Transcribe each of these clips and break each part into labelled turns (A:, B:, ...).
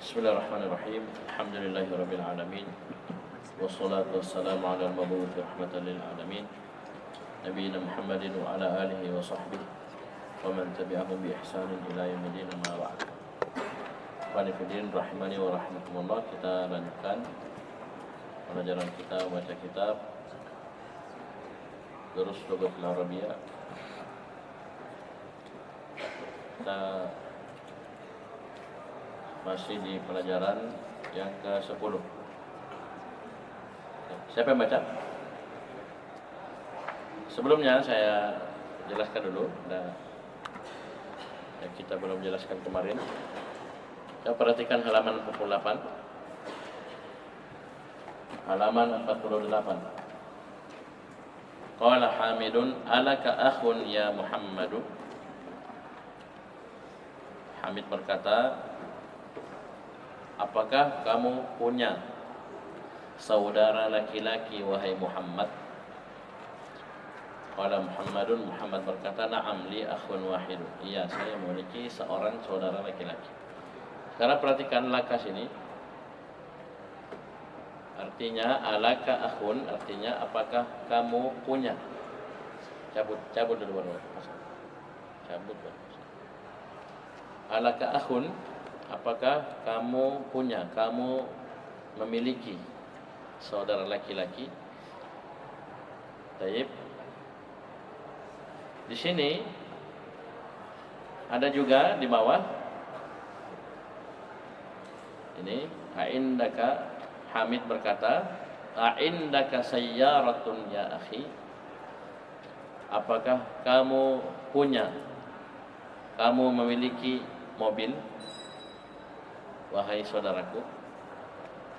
A: Bismillahirrahmanirrahim. Alhamdulillahirabbil alamin. Wassalatu wassalamu ala al-mab'uts rahmatan lil alamin. Nabiyina Muhammadin wa ala alihi wa sahbihi wa man tabi'ahum bi ihsanin ila yaumil amma ba'd. Qanifidin rahimani wa rahmatullah. Kita lanjutkan pelajaran kita baca kitab Durus Lughatul Arabiyyah. Kita masih di pelajaran yang ke-10. Siapa yang baca? Sebelumnya saya jelaskan dulu yang kita belum jelaskan kemarin. Kita perhatikan halaman 48. Halaman 48. Qala Hamidun alaka akhun ya Muhammadu. Hamid berkata, apakah kamu punya saudara laki-laki wahai Muhammad? Qala Muhammadun, Muhammad berkata, na'am li akhun wahid. Iya, saya memiliki seorang saudara laki-laki. Sekarang perhatikan laka sini. Artinya alaka akhun, artinya apakah kamu punya? Cabut dulu baru. Cabut baru. Alaka akhun, apakah kamu punya, kamu memiliki saudara laki-laki? Baik. Di sini ada juga di bawah. Ini aindaka, Hamid berkata, aindaka sayyaratun ya akhi. Apakah kamu punya, kamu memiliki mobil wahai saudaraku?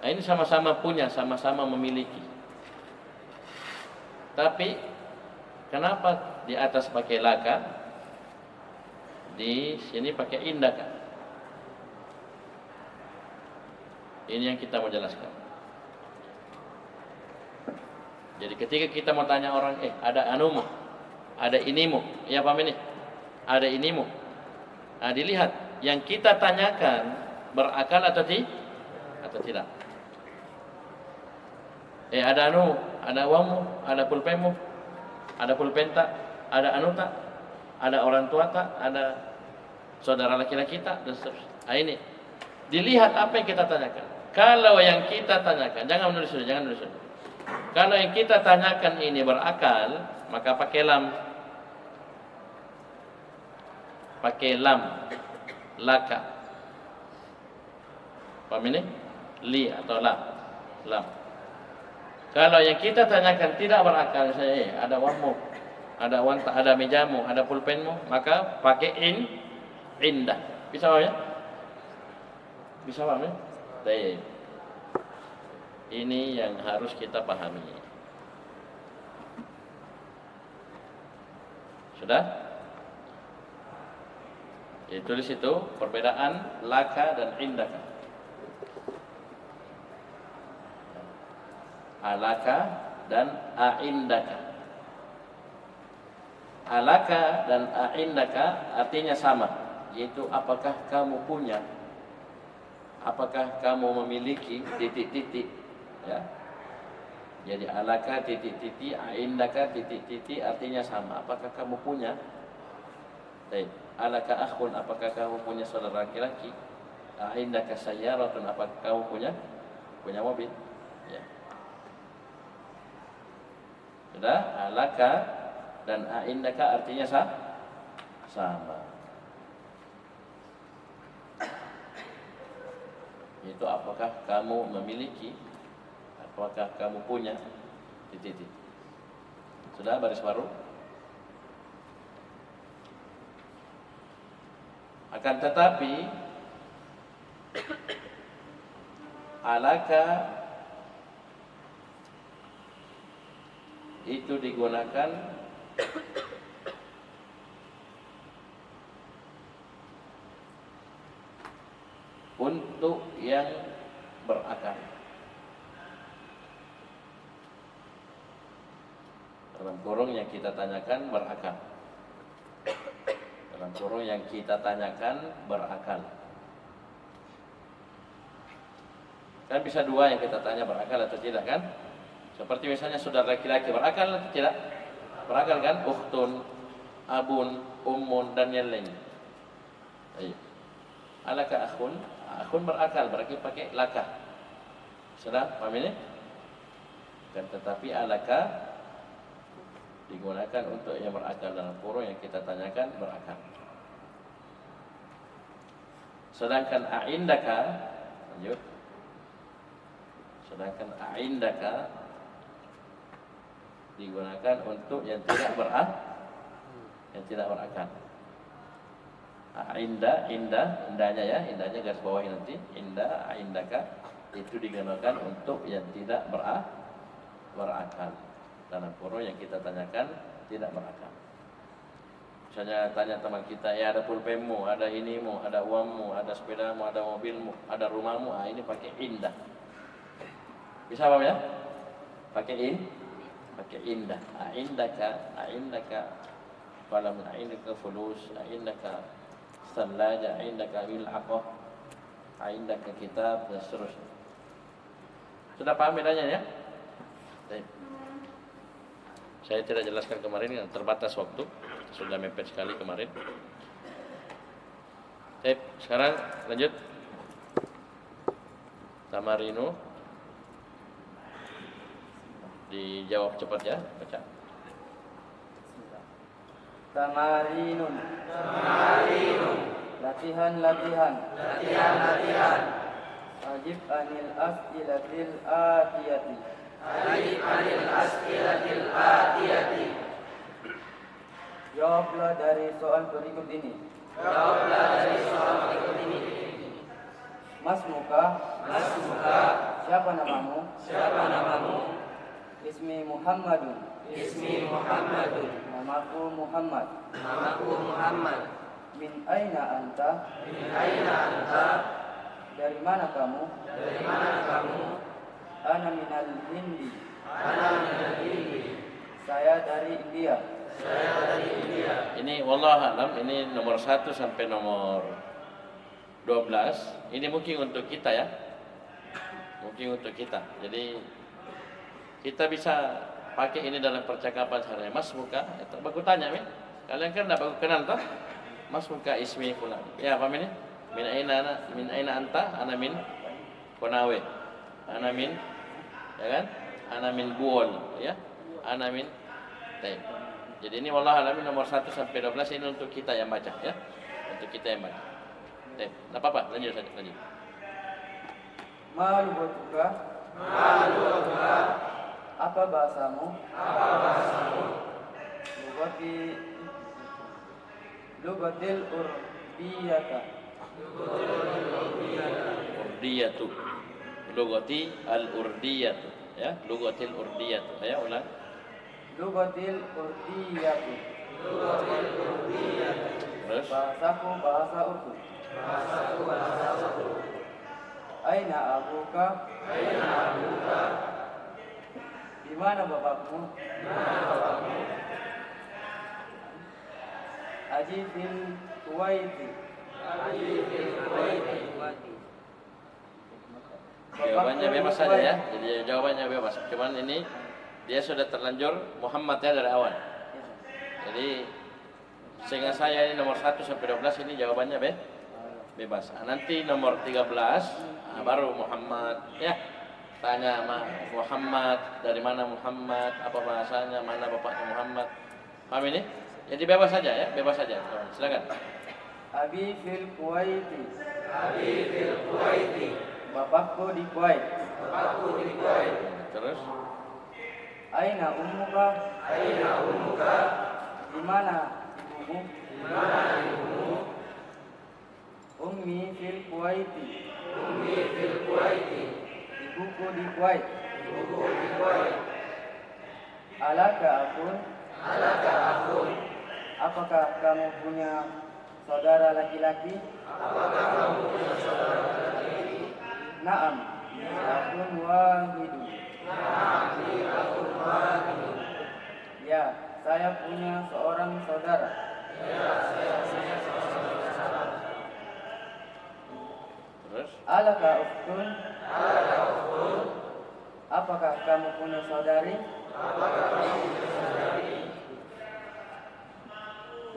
A: Nah, ini sama-sama punya, sama-sama memiliki. Tapi kenapa di atas pakai laka, di sini pakai indaka? Ini yang kita mau jelaskan. Jadi ketika kita mau tanya orang, ada anumu, ada inimu, ya paham ini? Ada inimu. Nah, dilihat yang kita tanyakan berakal atau tidak. Ada anu, ada uangmu, ada pulpenmu, ada pulpen tak, ada anu tak, ada orang tua tak, ada saudara laki-laki tak, dan seterusnya. Nah, ini dilihat apa yang kita tanyakan. Kalau yang kita tanyakan, jangan menulis dulu. Kalau yang kita tanyakan ini berakal, maka pakai lam. Pakai lam, laka. Paham ini? Li atau lam. Kalau yang kita tanyakan tidak berakal, saya ada uangmu, ada uang tak, ada mejamu, ada pulpenmu, maka pakai indah. Bisa paham ya? Bisa paham ya? Baik. Ini yang harus kita pahami. Sudah? Tulis itu perbedaan laka dan indaka. Alaka dan aindaka. Alaka dan aindaka artinya sama, yaitu apakah kamu punya, apakah kamu memiliki titik-titik, ya. Jadi alaka titik-titik, aindaka titik-titik artinya sama, apakah kamu punya? Baik. Alaka akhun, apakah kamu punya saudara laki-laki? Aindaka sayyaratun, apakah kamu punya mobil? Ya. Sudah, alaka dan aindaka artinya sama. Itu apakah kamu memiliki, apakah kamu punya titik-titik. Sudah, baris baru. Akan tetapi alaka itu digunakan untuk yang berakal. Dalam kurung yang kita tanyakan berakal. Dalam kurung yang kita tanyakan berakal. Kan bisa dua yang kita tanya berakal atau tidak kan? Seperti misalnya saudara laki-laki berakal atau tidak? Berakal kan? Ukhtun, abun, ummun dan yang lain. Ayo. Alaka akhun? Akhun berakal berarti pakai laka. Sudah paham ini? Dan tetapi alaka digunakan untuk yang berakal dalam kurung yang kita tanyakan berakal. Sedangkan a'indaka, lanjut. Sedangkan a'indaka digunakan untuk yang tidak berakal. Indahnya ya, indahnya garis bawahi nanti. Indaka itu digunakan untuk yang tidak berakal. Dalam kurung yang kita tanyakan tidak berakal. Misalnya tanya teman kita, ya ada pulpenmu, ada inimu, ada uangmu, ada sepedamu, ada mobilmu, ada rumahmu, ini pakai indah. Bisa paham ya? Pakai indah. Indaka falam indaka fulus, indaka sallaja, indaka mil'aqah, indaka kitab dan seterusnya. Sudah paham bedanya ya? Baik. Saya tidak jelaskan kemarin yang terbatas waktu, sudah mepet sekali kemarin. Baik, sekarang lanjut. Tamarinu dijawab cepat ya, baca.
B: Tamarinun. Latihan. Ajib anil as'ilatil atiyati. Jawablah dari soal berikut ini. Mas muka. Siapa namamu? Ismi Muhammadun. Namaku Muhammad. Min aina anta? Dari mana kamu? Ana minal Hindi. Saya dari India.
A: Ini wallahu alam, ini nomor 1 sampai nomor 12. Ini mungkin untuk kita ya. Jadi kita bisa pakai ini dalam percakapan sehari-hari. Mas muka, bagus tanya min. Kalian kan enggak bagus kenal toh? Mas muka ismi fulan. Ya, paham ini? Min aina anta? Ana min Konawe. Ana min, ya kan? Ana min Buol, ya. Ana min Taib. Jadi ini wallahu alam nomor 1 sampai 12 ini untuk kita yang baca ya. Untuk kita yang baca. Taib. Enggak apa-apa, lanjut.
B: Malubuka. Apa bahasamu? Lugatil urdiyata.
A: Urdiyatu. Lugati al-urdiyatu ya. Lugatil urdiyatu. Ya, ulang.
B: Lugatil urdiyatu.
A: Terus
B: Bahasaku bahasa Urdu. Aina abuka? Di mana bapakmu? Aji fil Kuwaiti.
A: Jawabannya bebas saja ya. Jadi jawabannya bebas. Cuman ini dia sudah terlanjur Muhammad ya dari awal. Jadi sehingga saya ini nomor 1 sampai 12 ini jawabannya bebas. Nanti nomor 13 baru Muhammad ya. Tanya Muhammad, dari mana Muhammad, apa bahasanya, mana bapaknya Muhammad. Paham ini? Jadi bebas saja ya, bebas saja. Silakan.
B: Abi fil Kuwaiti. Bapakku di Kuwait.
A: Terus
B: Aina ummuka? Di mana ibumu? Ummi fil Kuwaiti. Ibuku di Kuwait. Alaka akun? Apakah kamu punya saudara laki-laki? Naam. Akun wahidun. Ya, saya punya seorang saudara.
A: Terus
B: Alaka ukhtun? Apakah kamu punya saudari?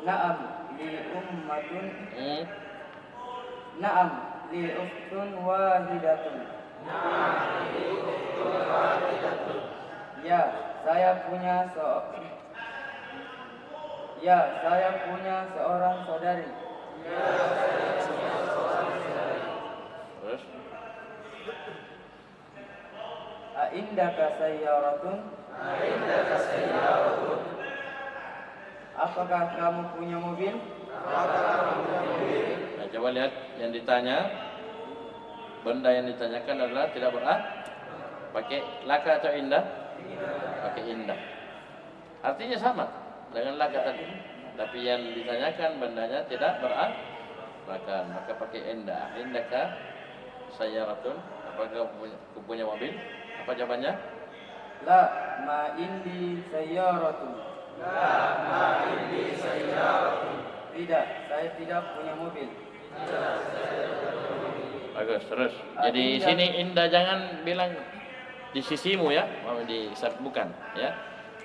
B: Naam li ummatun. Naam li ukhtun wahidatun. Ya, saya punya seorang saudari.
A: Terus?
B: Aindaka sayyaratun? Apakah kamu punya mobil?
A: Nah, coba lihat yang ditanya. Benda yang ditanyakan adalah tidak pakai laka atau indah? Pakai indah. Artinya sama dengan laka tadi. Tapi yang ditanyakan bendanya tidak berakan, maka pakai indah. Indaka sayyaratun? Apakah kau punya mobil? Apa jawabannya?
B: La ma indi sayyaratun. Tidak, saya tidak punya mobil.
A: Bagus, terus. Jadi sini indah jangan bilang di sisimu ya, bukan ya.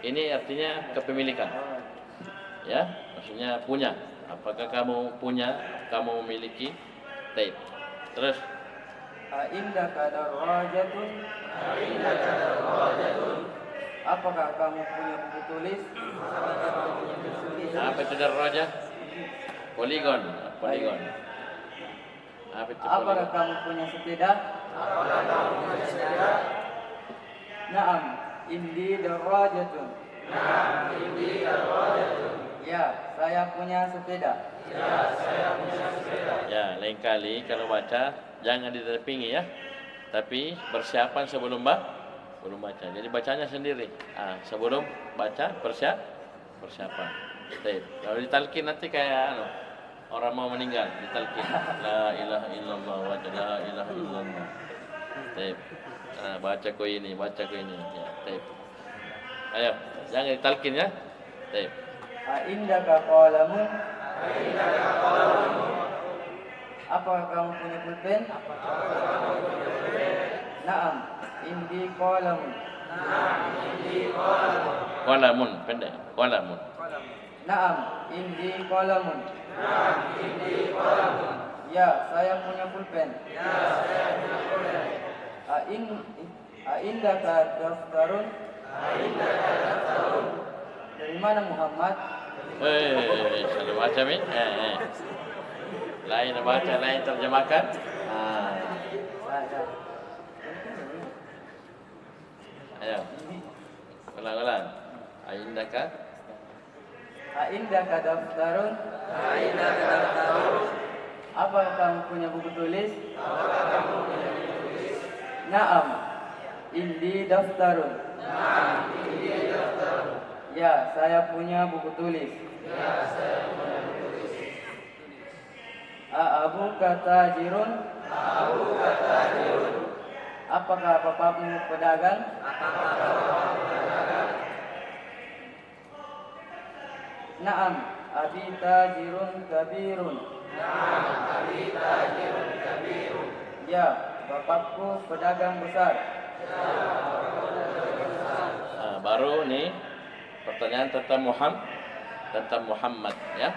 A: Ini artinya kepemilikan. Ya, maksudnya punya. Apakah kamu punya, kamu memiliki? Baik. Terus.
B: Aindaka darajatun? Apakah kamu punya buku tulis?
A: Apa itu darajah? Poligon. Apa itu
B: Apakah
A: poligon?
B: kamu punya sepeda? Naam, indi darajatun. Ya, saya punya sepeda.
A: Ya, lain kali kalau baca jangan diterpingi ya. Tapi persiapan sebelum baca. Jadi bacanya sendiri. Sebelum baca persiapan. Baik. Kalau ditalkin nanti kayak orang mau meninggal ditalkin. La ilaha illallah wa la ilaha illallah. Baik. Baca ko ini. Ya, baik. Ayo, jangan ditalkin ya. Baik.
B: Aindaka qalamun? Apakah kamu punya pulpen? Naam, indi qalamun.
A: Qalamun pendek. Qalamun.
B: Naam, indi qalamun. Ya, saya punya pulpen. Aindaka daftarun? Dari mana Muhammad?
A: Salah baca mi. Lain baca, lain terjemahkan. Ayo. Ulang.
B: Aindaka daftarun? Apakah kamu punya buku tulis? Naam, indi daftarun. Ya, saya punya buku tulis. Abuka tajirun? Apakah bapakmu pedagang? Naam, abi tajirun kabirun. Ya, bapakku pedagang besar.
A: Baru nih pertanyaan tentang Muhammad ya.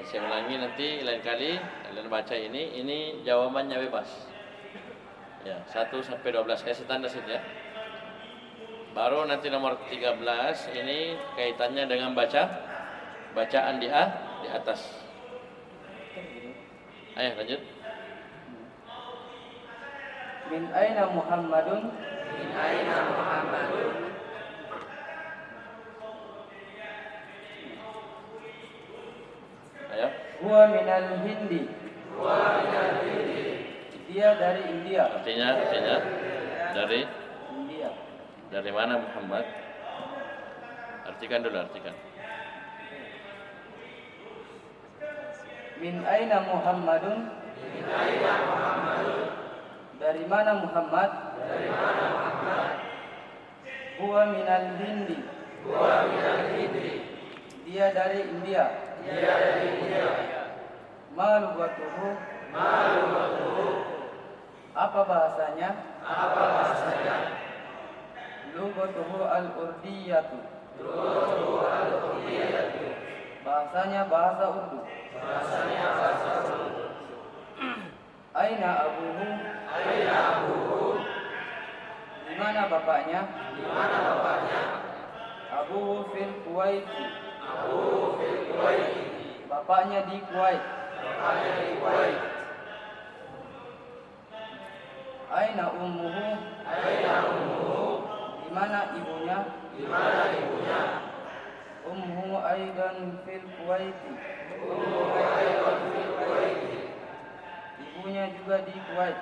A: Saya ulangi nanti lain kali kalian baca ini jawabannya bebas. Ya, 1 sampai 12 kayak standar saja. Baru nanti nomor 13 ini kaitannya dengan bacaan di atas. Ayo lanjut.
B: Min aina Muhammadun?
A: Ayo.
B: Huwa minal Hindi. Dia dari India.
A: Artinya dari
B: India.
A: dari mana Muhammad? Artikan dulu.
B: Min aina Muhammadun? Dari mana Muhammad? Huwa minal Hindi. Dia dari India. Ma lugatuhu? Apa bahasanya? Lughatuhu al-urdiyatu. Bahasanya bahasa Urdu. Aina abuhu? Di mana bapaknya? Abuhu fil Kuwait. Bapaknya di Kuwait. Aina ummuhu? Di mana ibunya? Ummuhu aidan fil Kuwait. Ibunya juga di Kuwait.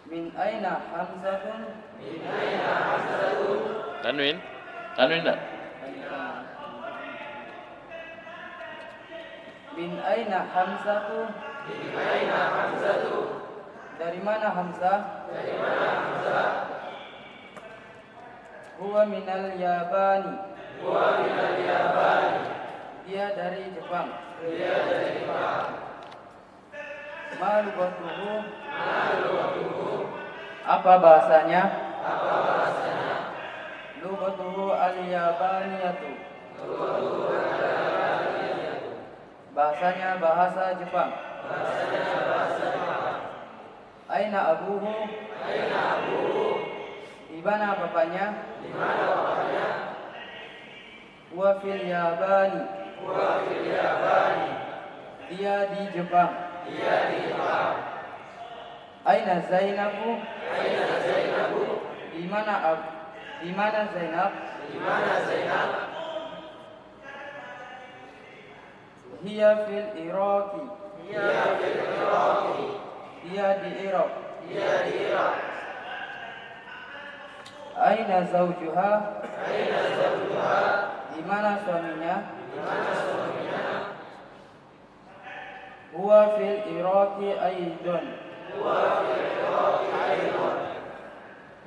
B: Min aina Hamzatun?
A: Tanwin tak?
B: Min aina Hamzatu? Dari mana Hamzah? Huwa minal Yabani. Dia dari Jepang. Ma lughatuhu? Apa bahasanya? Lughatuhu al-Yabaniyatu. Bahasanya bahasa Jepang. Aina abuhu? Di mana bapaknya? Huwa fil Yabani. Dia di Jepang. Aina Zainabu? Di mana Zainab? Hiya fil Iraqi. Dia di Irak. Aina zawjuha? Di mana suaminya? Huwa fil Iraqi aidan.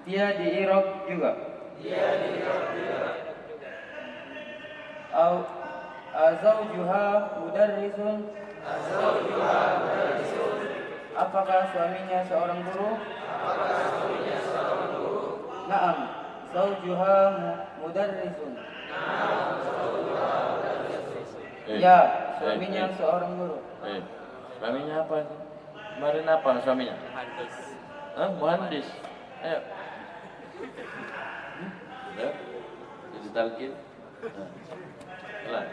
B: Dia di Irak juga. Azawjuha mudarrisun? Apakah suaminya seorang guru? Naam, zawjuha mudarrisun. Ya, suaminya seorang guru.
A: Suaminya apa? Kemarin apa suaminya? Muhandis. Ayo. Sudah? Jadi talqin. Pelan.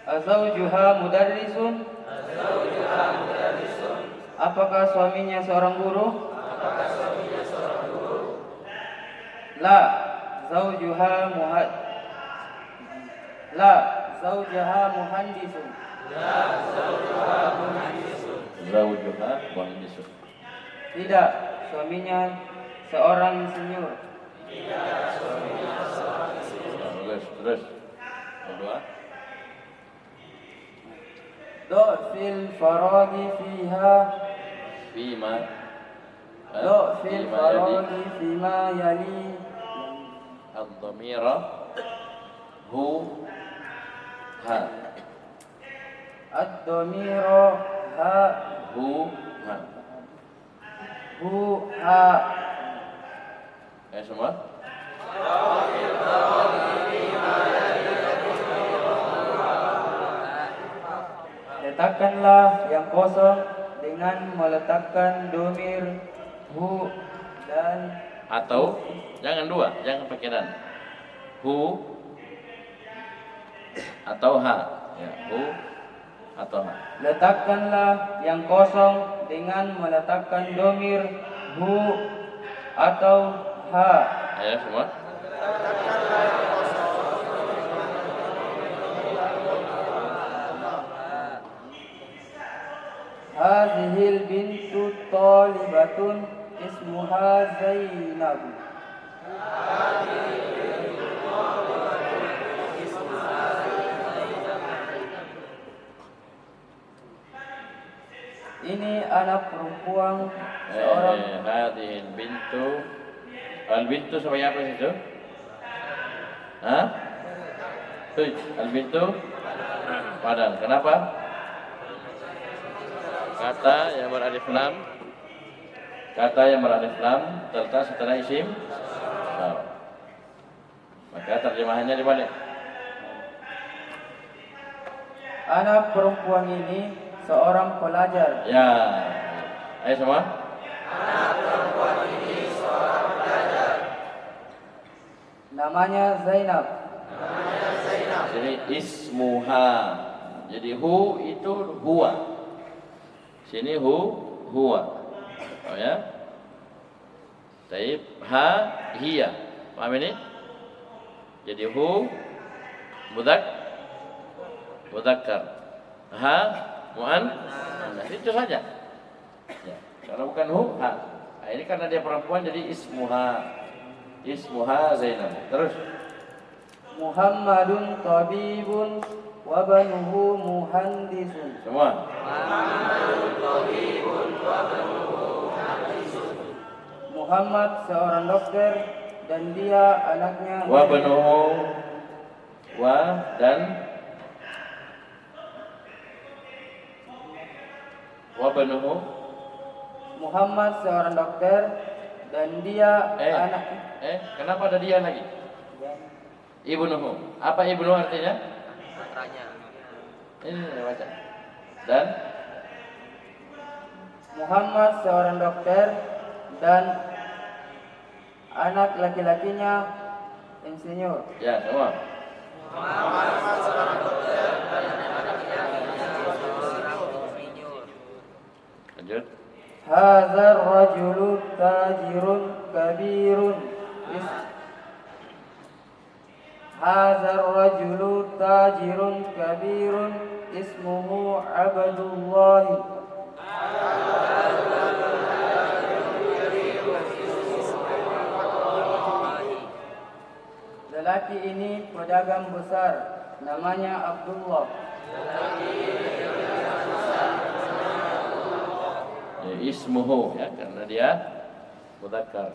B: Azawjuha mudarrisun? Apakah suaminya seorang guru? La, zawjuha muhandisun.
A: Zawjuha muhandisun.
B: Tidak, suaminya seorang insinyur.
A: Terus. Kedua.
B: Fil faragi fiha.
A: Fima
B: Fil faragi fima yali.
A: Ad-dhamira hu ha.
B: Ad-dhamira ha.
A: Hu ha. Semua.
B: Letakkanlah yang kosong dengan meletakkan domir hu dan
A: atau jangan dua, jangan pakai dan. Hu atau ha. Ya, hu atau ha.
B: Letakkanlah yang kosong dengan meletakkan domir hu atau ha.
A: Ayo semua.
B: Hadhil bintu talibatun ismuha Zainab. Ini anak perempuan seorang.
A: Hadhil bintu. Al bintu sebagai apa itu? Hah? Al-bintu Padang. Kenapa? Kata yang beralif lam terletak setelah isim isyarah. Maka terjemahannya dibalik.
B: Anak perempuan ini seorang pelajar.
A: Ya. Ayo semua.
B: Namanya Zainab.
A: Jadi ismuha. Jadi hu itu huwa. Sini huwa. Oh ya. Taib ha hiya. Paham ini? Jadi hu mudakkar. Ha muannas. Itu saja. Ya. Kalau bukan hu ha. Nah, ini karena dia perempuan jadi ismuha. Ismuha Zainab. Terus
B: Muhammadun tabibun wa banuhu muhandisun.
A: semua.
B: Muhammad seorang dokter dan dia anaknya
A: Wa banuhu wa dan wa banuhu
B: Muhammad seorang dokter dan dia anak
A: kenapa ada dia lagi? Ibnuhu. Apa ibnu artinya?
C: Putranya.
A: Ini baca. Dan
B: Muhammad seorang dokter dan anak laki-lakinya insinyur.
A: ya semua. Lanjut.
B: Hadzal rajulu tajirun kabirun. Hadzal rajulu tajirun kabirun ismuhu Abdullah. Lelaki ini pedagang besar, namanya Abdullah.
A: Ya, ismuhu ya karena dia mudzakkar.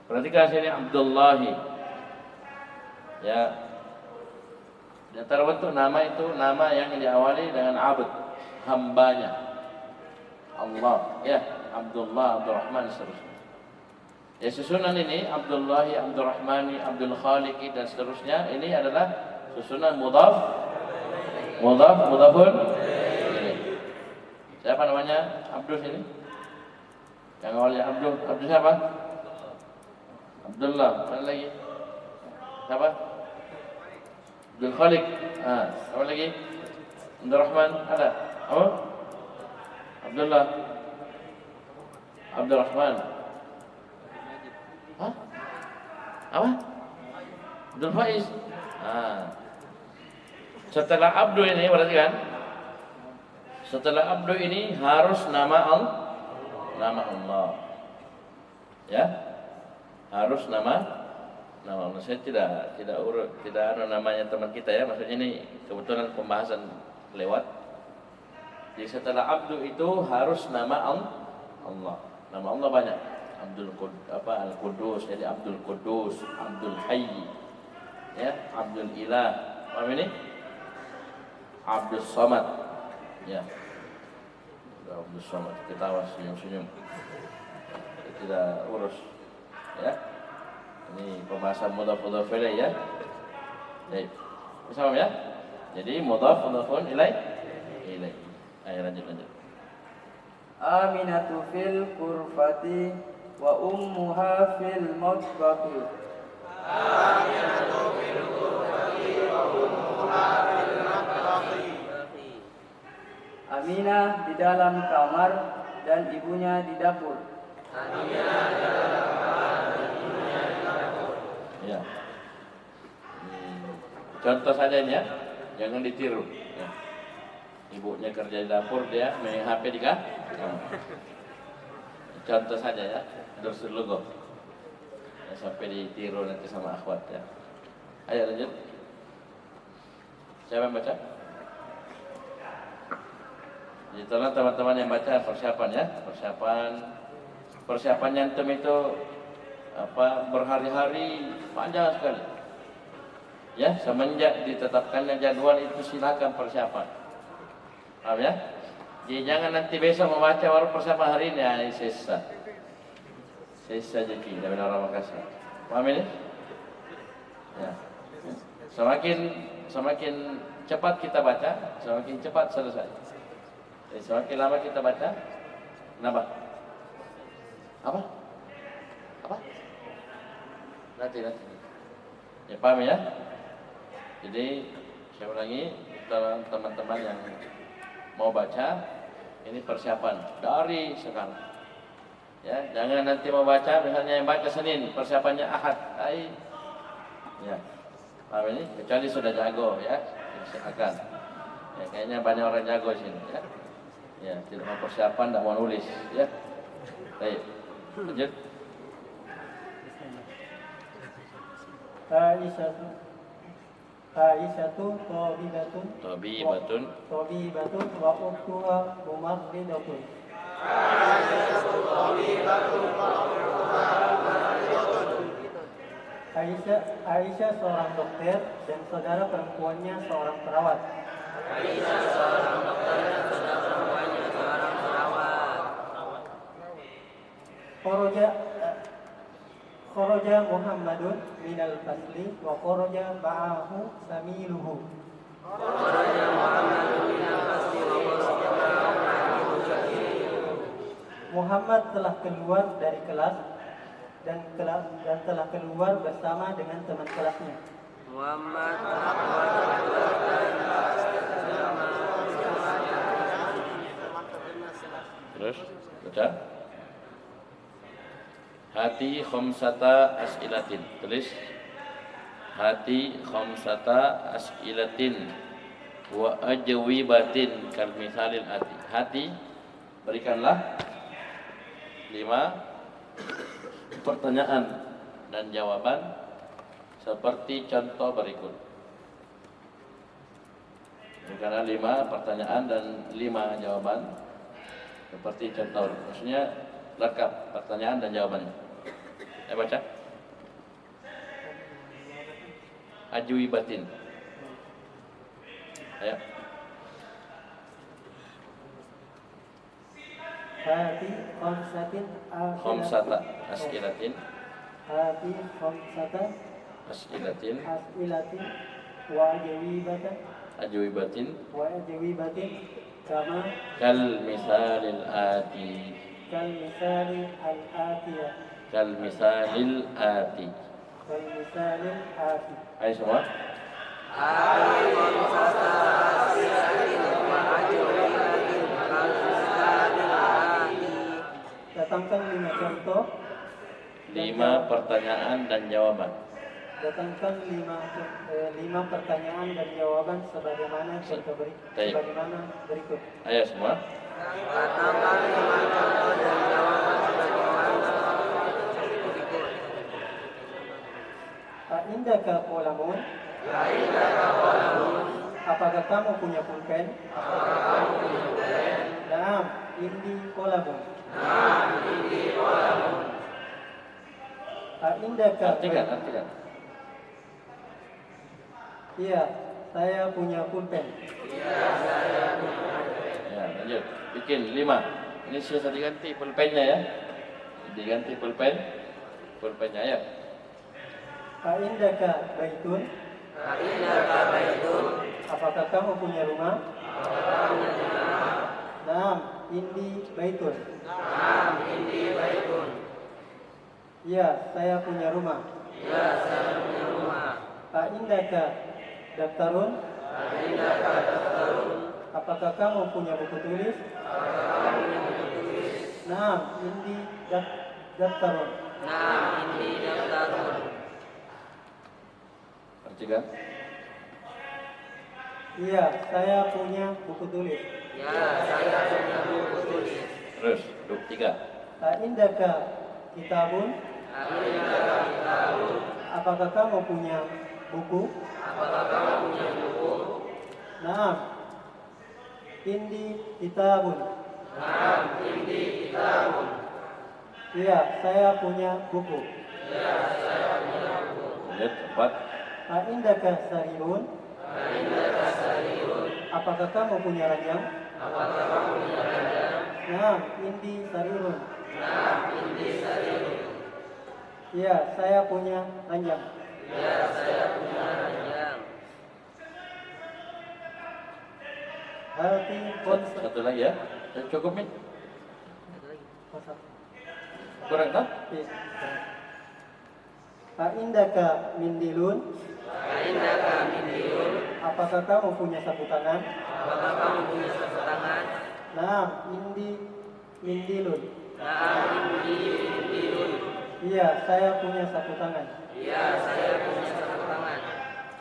A: Perhatikan sini Abdullahi. Ya. Di antara bentuk nama itu nama yang diawali dengan abd, hambanya. Allah, ya, Abdullah, Abdurrahman seterusnya. Ya susunan ini Abdullahi, Abdurrahmani, Abdul Khaliqi dan seterusnya ini adalah susunan mudhafun ilaih. Siapa namanya Abdul ini? Yang awalnya Abdul siapa? Abdullah. Mana lagi? Siapa? Abdul Khaliq. Siapa lagi? Abdurrahman ada? Apa? Abdullah. Abdurrahman. Hah? Apa? Abdul Faiz. Setelah Abdul ini berarti kan? Setelah Abdul ini harus nama Allah. Ya? Harus nama Allah. Saya tidak urut, tidak ada namanya teman kita ya. Maksudnya ini kebetulan pembahasan lewat. Jadi setelah Abdul itu harus nama Allah. Nama Allah banyak. Al-Qudus, jadi Abdul Qudus, Abdul Hayy, ya, Abdul Ilah, paham ini? Abdul Samad, ya, Abdul Samad, ketawa senyum-senyum, tidak urus, ya. Ini pembahasan mudhaf ilaih ya. Baik, bersama ya. Jadi mudhafun ilaih. Ayo lanjut.
B: Aminatu fil kurfati wa ummuha fil matbaqi.
C: Aminatu fil kurfati wa ummuha fil matbaqi.
B: Aminah di dalam kamar dan ibunya di dapur.
C: Aminah di dalam kamar dan ibunya di dapur.
A: Ya. Contoh saja ini ya, jangan ditiru. Ya. Ibunya kerja di dapur, dia main HP di kamar. Contoh saja ya, Dursul Lughah. Ya, sampai ditiru nanti sama akhwat ya. Ayo lanjut. Siapa yang baca? Jadi tolong teman-teman yang baca persiapan ya, persiapan nyantem itu berhari-hari panjang sekali. Ya, semenjak ditetapkannya jadwal itu silakan persiapan. Paham ya? Jadi jangan nanti besok membaca baru persiapan hari ini, ya sisa. Sisa jadi dari orang Makassar. Paham ini? Ya. Semakin cepat kita baca, semakin cepat selesai. Jadi semakin lama kita baca, kenapa? Apa? Nanti. Ya paham ya? Jadi saya ulangi, teman-teman yang mau baca, ini persiapan dari sekarang. Ya, jangan nanti mau baca, misalnya yang baca Senin, persiapannya Ahad. Ya, paham ini? Kecuali sudah jago, ya, silakan. Ya, kayaknya banyak orang jago di sini, ya. Ya, tidak mau persiapan, tidak mau nulis, ya. Baik, lanjut.
D: Aisyatu
A: Tabibatun
D: wa uktuha mumarridatun. Aisyah seorang dokter dan saudara perempuannya seorang perawat. Kharaja Muhammadun minal fasli wa kharaja ma'ahu samiluhu. Muhammad telah keluar dari kelas dan telah keluar bersama dengan teman kelasnya.
A: Terus baca. Hati khamsata as'ilatin. Tulis. Hati khamsata as'ilatin wa ajwibatin kal misalil ati. Hati, berikanlah 5 pertanyaan dan jawaban seperti contoh berikut. Berikanlah 5 pertanyaan dan 5 jawaban seperti contoh. Maksudnya lengkap pertanyaan dan jawabannya. Baca. Ajwibatin. Ayo.
D: Hati
A: Khamsata as'ilatin.
D: Hati khamsata
A: As'ilatin
D: wa
A: ajwibatin
D: kama
A: kal misalil ati. Kal misalil ati. Ayo semua.
D: Datangkan 5 contoh.
A: 5 pertanyaan dan jawaban.
D: Datangkan 5 pertanyaan dan jawaban sebagaimana berikut.
A: Ayo semua.
C: Datangkan 5 contoh dan jawaban sebagaimana berikut.
D: Indaka qalamun. Apakah kamu punya pulpen? Naam, indi qalamun. Indaka.
A: Artikan.
D: Iya, saya punya pulpen.
A: Ya, lanjut. Bikin 5. Ini sudah diganti pulpennya ya. Diganti pulpennya ya.
D: Indaka baitun. Apakah kamu punya rumah? Naam, indi baitun. Iya, saya punya rumah. Indaka daftarun. Apakah kamu punya buku tulis? Naam, indi daftarun.
A: Artikan.
D: Iya, saya punya buku tulis.
A: Terus, 3.
D: Indaka kitabun. Apakah kamu punya buku? Naam, indi kitabun. Iya, saya punya buku.
A: Lihat 4.
D: A'indaka sarirun? Apakah kamu punya ranjang? Naam, indi sarirun. Ya, saya punya ranjang. Hati
A: Satu lagi ya. Cukup nih. Kurang tak?
D: A'indaka mindilun? Apakah kamu punya sapu tangan? Naam, indi mindilun. Iya, saya punya sapu tangan.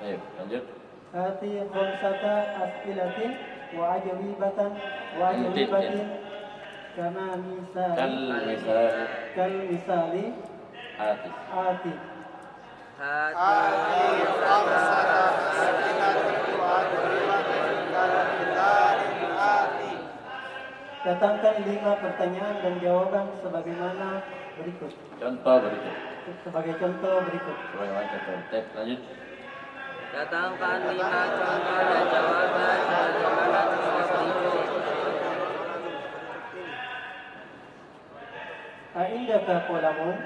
A: Ayo, lanjut.
D: Hati khamsata as'ilatin wa ajwibatan wa ajwibatin kama misali kal misali
A: Hati.
D: ati. Datangkan 5 pertanyaan dan jawaban sebagaimana berikut.
A: Contoh berikut.
D: Sebagai contoh berikut.
A: Sebagaimana contoh. Tek, lanjut.
C: Datangkan 5 contoh dan jawaban sebagaimana contoh berikut.
D: A'indaka qalamun?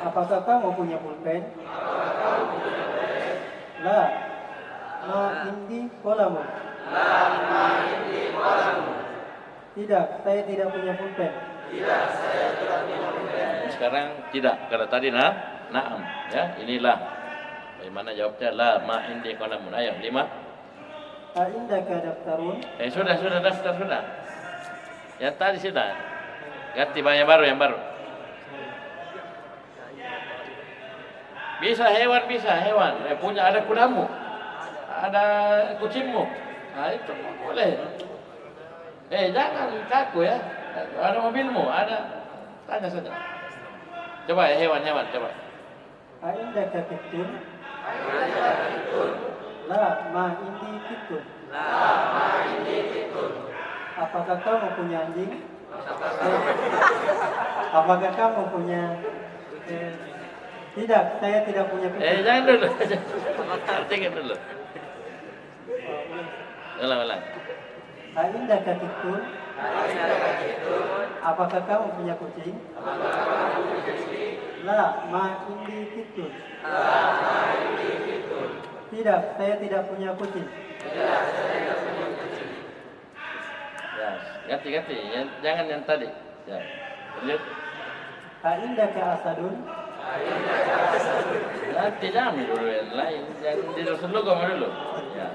D: Apakah kamu punya pulpen? La. Ma indi qalamun. Tidak, saya tidak punya pulpen.
A: Sekarang tidak. Kalau tadi na'am. Ya, inilah. Bagaimana jawabnya? La ma indi qalamun. Ayo, 5.
D: A'indaka daftarun?
A: Sudah daftar sudah. Yang tadi sudah. Ganti yang baru. Bisa hewan. Punya ada kudamu. Ada kucingmu. Nah, itu boleh. Jangan kaku ya. Ada mobilmu, ada. Tanya saja. Coba ya hewan, coba.
D: A'indaka kittun? La, ma indi kittun. Apakah kamu punya anjing? Apakah kamu punya Tidak, saya tidak punya kucing.
A: Jangan dulu. Artikan dulu. Ulang.
D: A'indaka kittun? Apakah kamu punya kucing? La, ma indi kittun. Tidak, saya tidak punya kucing.
A: Ya, ganti. Jangan yang tadi. Ya. Lanjut.
D: A'indaka asadun?
A: Nanti jangan dulu yang lain. Yang di dulu kamu dulu. Ya.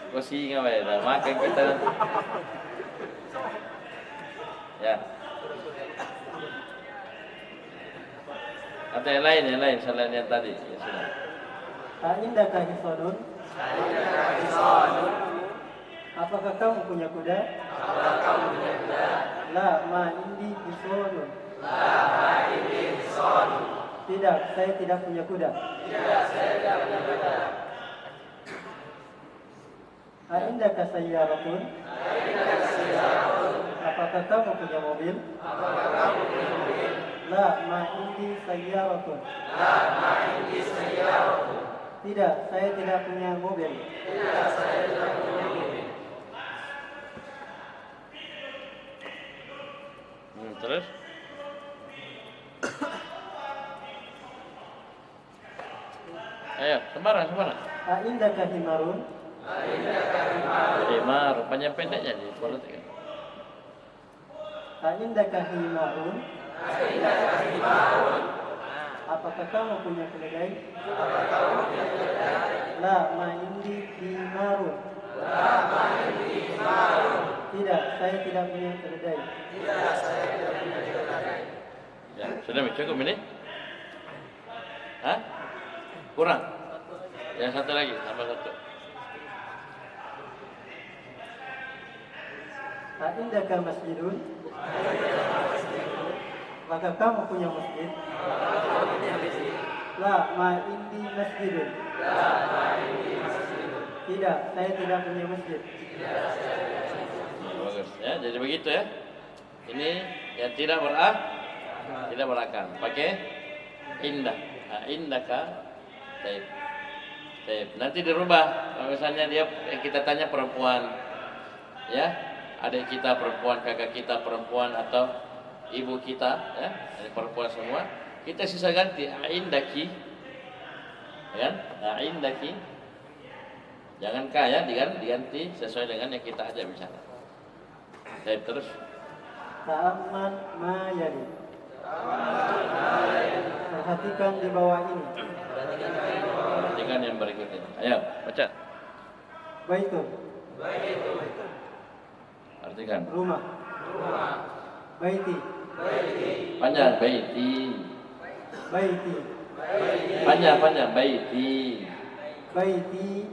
A: Kau singa ya, makan kita nanti. Ya. Atau yang lain selain yang tadi. Ya sudah.
D: A'indaka hisodun? Apakah kamu punya kuda? La, ma indi hisodun. Tidak, saya tidak punya kuda. A'indaka sayyaratun? Apakah kamu punya mobil? La, ma indi sayyaratun. Tidak, saya tidak punya mobil.
A: Terus? Ayo, sembarang.
D: A'indaka himarun?
A: Himar, panjang pendeknya di politik.
D: A'indaka himarun? Apakah kamu punya keledai? La, ma indi himarun. Tidak, saya tidak punya keledai.
A: Ya, sudah cukup ini? Hah? Kurang? Yang satu lagi, tambah satu.
D: A'indaka masjidun? Apakah kamu punya masjid? La, ma indi masjidun. Tidak, saya tidak punya masjid.
A: Bagus. Ya, jadi begitu ya. Ini yang tidak berakal. Pakai indah. Indaka. Baik. Baik. Nanti dirubah. Kalau misalnya kita tanya perempuan, ya, adik kita perempuan, kakak kita perempuan, atau ibu kita, ya, ini perempuan semua. Kita sisa ganti indaki, ya kan? Indaki. Jangan ka ya, diganti sesuai dengan yang kita ajak bicara. Baik, terus.
D: Ta'amman ma yali. Perhatikan di bawah ini.
A: Perhatikan yang berikut ini. Ayo, baca.
D: Baitun.
A: Artikan.
D: Rumah. Baiti.
A: Panjang, baiti.
D: Baiti.
A: Panjang, baiti.
D: Baiti.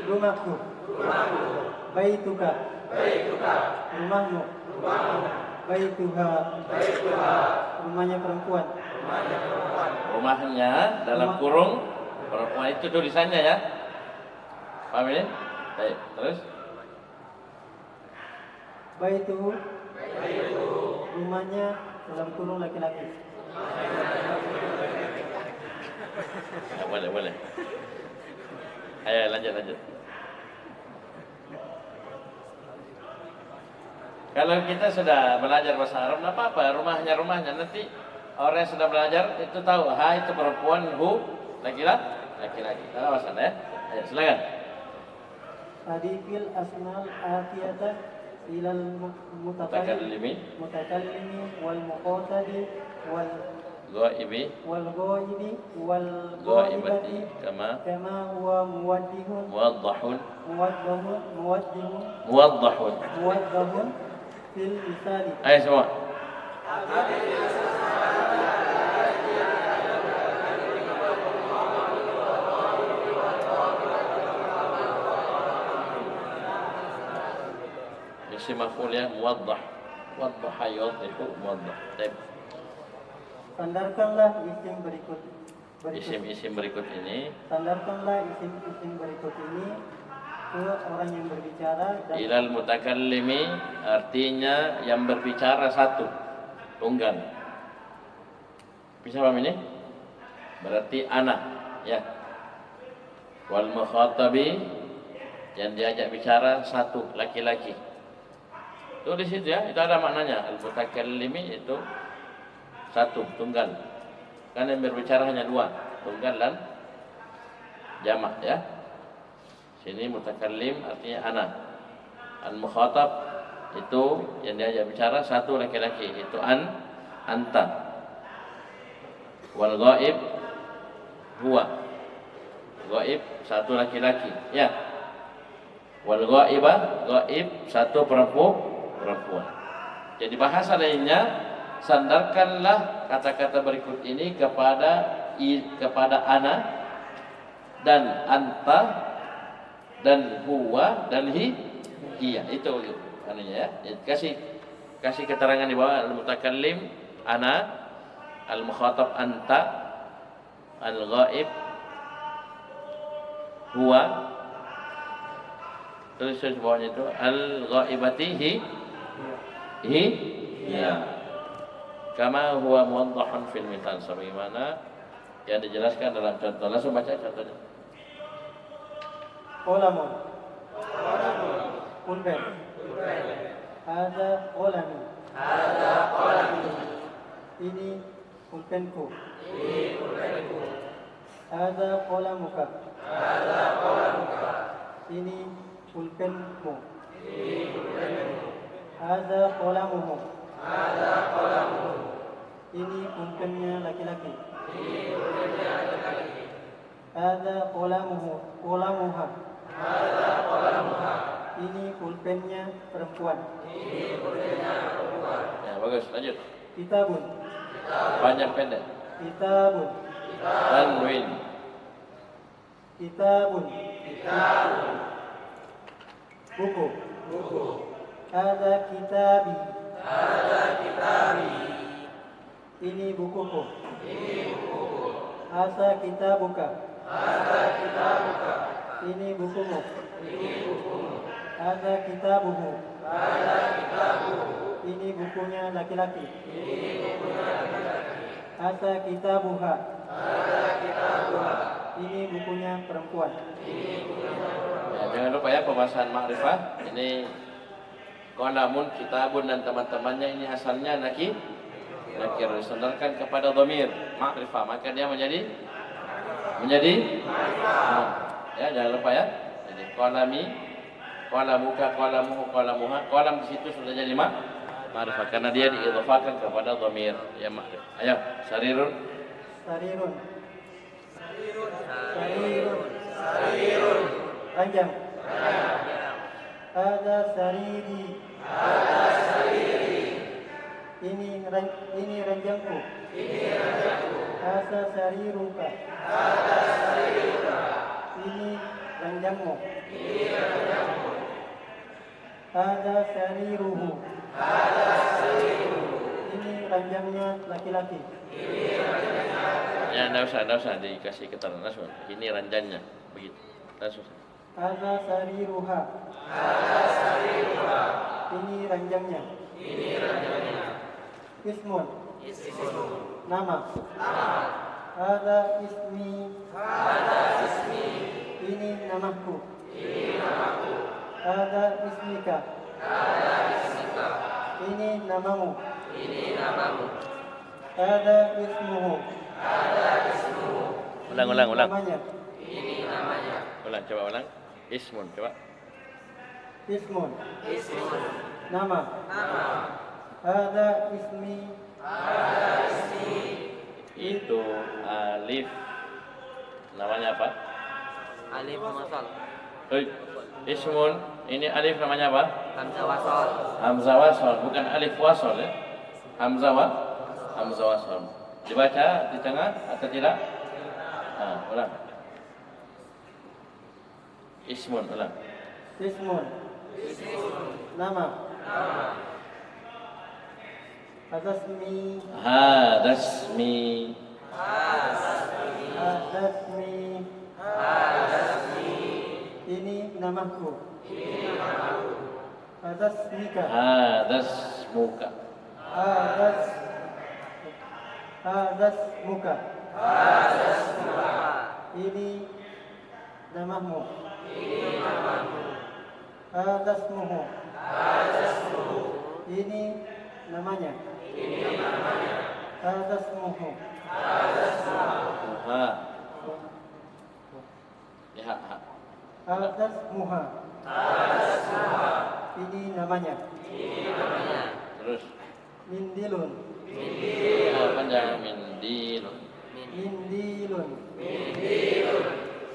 D: Rumahku. Baituka. Rumahmu. Baituha. Rumahnya perempuan.
A: Rumahnya dalam kurung perempuan itu tulisannya ya. Paham ini? Baik, terus.
D: Baitu. Rumahnya dalam kurung laki-laki.
A: Ya, boleh. Ayo lanjut. Kalau kita sudah belajar bahasa Arab, nggak apa-apa, rumahnya nanti orang yang sudah belajar itu tahu, itu perempuan, laki-laki. Nah, masalah ya. Ayo silakan.
D: Tadi fil asnal atiyata ilal
A: Mutakallimi
D: wal muqatadi wal
A: ghaibi
D: wal ghaibi wal
A: ghaibati
D: kama huwa muwaddihun fil misali.
A: Ayo semua. Isim maf'ul ya, muwaddah. Waddaha yuwaddihu muwaddah. Baik.
D: Sandarkanlah isim berikut.
A: Isim-isim berikut ini.
D: Sandarkanlah isim-isim berikut ini ke orang yang berbicara dan
A: Ilal mutakallimi artinya yang berbicara satu, tunggal. Bisa paham ini? Berarti ana, ya. Wal mukhatabi yang diajak bicara satu, laki-laki. Itu di situ ya, itu ada maknanya. Al mutakallimi itu satu, tunggal. Kan yang berbicara hanya dua, tunggal dan jamak ya. Sini mutakallim artinya ana. Al mukhatab itu yang diajak bicara satu laki-laki, itu anta. Wal ghaib huwa. Ghaib satu laki-laki, ya. Wal ghaibah, ghaib satu perempuan. Jadi bahasa lainnya, sandarkanlah kata-kata berikut ini kepada ana dan anta dan huwa dan iya, itu anunya ya. Kasih keterangan di bawah. Al mutakallim ana, al mukhatab anta, al ghaib huwa, tulis di bawahnya itu al ghaibati iya. Kama huwa muwaddahun fil mithal, sebagaimana yang dijelaskan dalam contoh. Langsung baca contohnya.
D: qalamun. Pulpen. Hadza qalami. Ini pulpenku. Hadza qalamuka. Ini pulpenmu. Hadza qalamuhu. Ini pulpennya laki-laki. Hadza qalamuha. Ini pulpennya perempuan.
A: Ya, bagus, lanjut.
D: Kitabun.
A: Panjang pendek.
D: Kitabun.
A: Tanwin.
D: Kitabun. Buku. Hadza kitabi. Ini bukuku. Hadza kitabuka. Ini bukumu. Hadza kitabuhu. Ini bukunya laki-laki. Hasa kitabuha. Ini bukunya perempuan.
A: Ya, jangan lupa ya pembahasan ma'rifah. Ini qalamun, kitabun dan teman-temannya ini asalnya nakir disandarkan kepada dhamir ma'rifah, maka dia menjadi ya, jangan lupa ya. Jadi qalami, qalamuka, qalamuhu, qalamuha. Qalam di situ sudah jadi ma'rifah karena dia diidhafakan kepada dhamir ya ma'rifah. Ayo, sarirun.
D: Sarirun. Ranjang. Ada sariri. Ini ranjangku. Asa sariruka. Ini ranjangmu. Ada sariruhu. Ini ranjangnya laki-laki.
A: Ya, enggak usah dikasih keterangan langsung. Ini ranjangnya, begitu. Langsung.
D: Ada sariruha. Ini ranjangnya. Ismun. Nama. Ada ismi. Ini namaku. Ada ismika. Ini namamu. Ada ismuhu.
A: Ulang.
D: Namanya.
A: Ulang, coba ulang. Ismun, coba.
D: Ismun. Nama. Ada ismi.
A: Itu alif. Namanya apa?
C: Alif wasal.
A: Ismun. Ini alif namanya apa?
C: Hamzah wasal.
A: Hamzah wasal, bukan alif wasal ya. Hamzah wasal. Dibaca di tengah atau tidak? Ulang. Ismun, ulang.
D: Ismun. Nama. Hadasmi. Ini namaku. Hadasmika.
A: Hadasmuka.
D: Hadasmuka. Ini namamu. Hadasmuhu. Ini namanya. Hadasmuhu.
A: Ya,
D: Hadasmuha. Ini namanya.
A: Terus.
D: Mindilun.
A: Panjang mindilun.
D: Mindilun.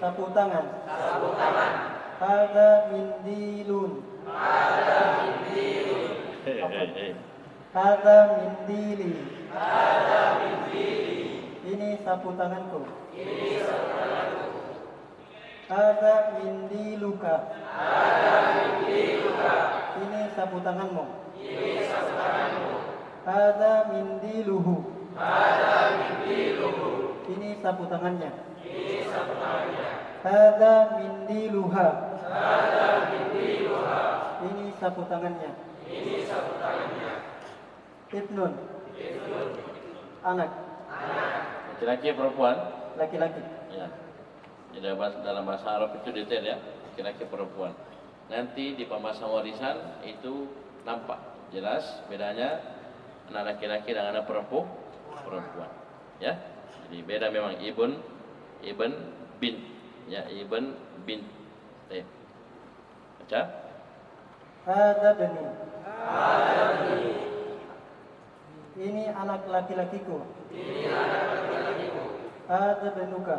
D: Sapu tangan. Hada mindilun. Hada mindili. Ini sapu tanganku. Hada mindiluka. Ini sapu tanganmu. Hada mindiluhu. Ini sapu tangannya. Hada mindiluha. Ini sapu tangannya. Ibnun. Anak.
A: Laki-laki perempuan?
D: Laki-laki.
A: Ya. Jadi dalam bahasa Arab itu detail ya, laki-laki perempuan. Nanti di pembahasan warisan itu nampak jelas bedanya anak laki-laki dan anak perempuan. Ya. Jadi beda memang ibn bin. Ya, ibn bin. Baca.
D: Hada bani. Ini anak laki-lakiku. Hada banuka.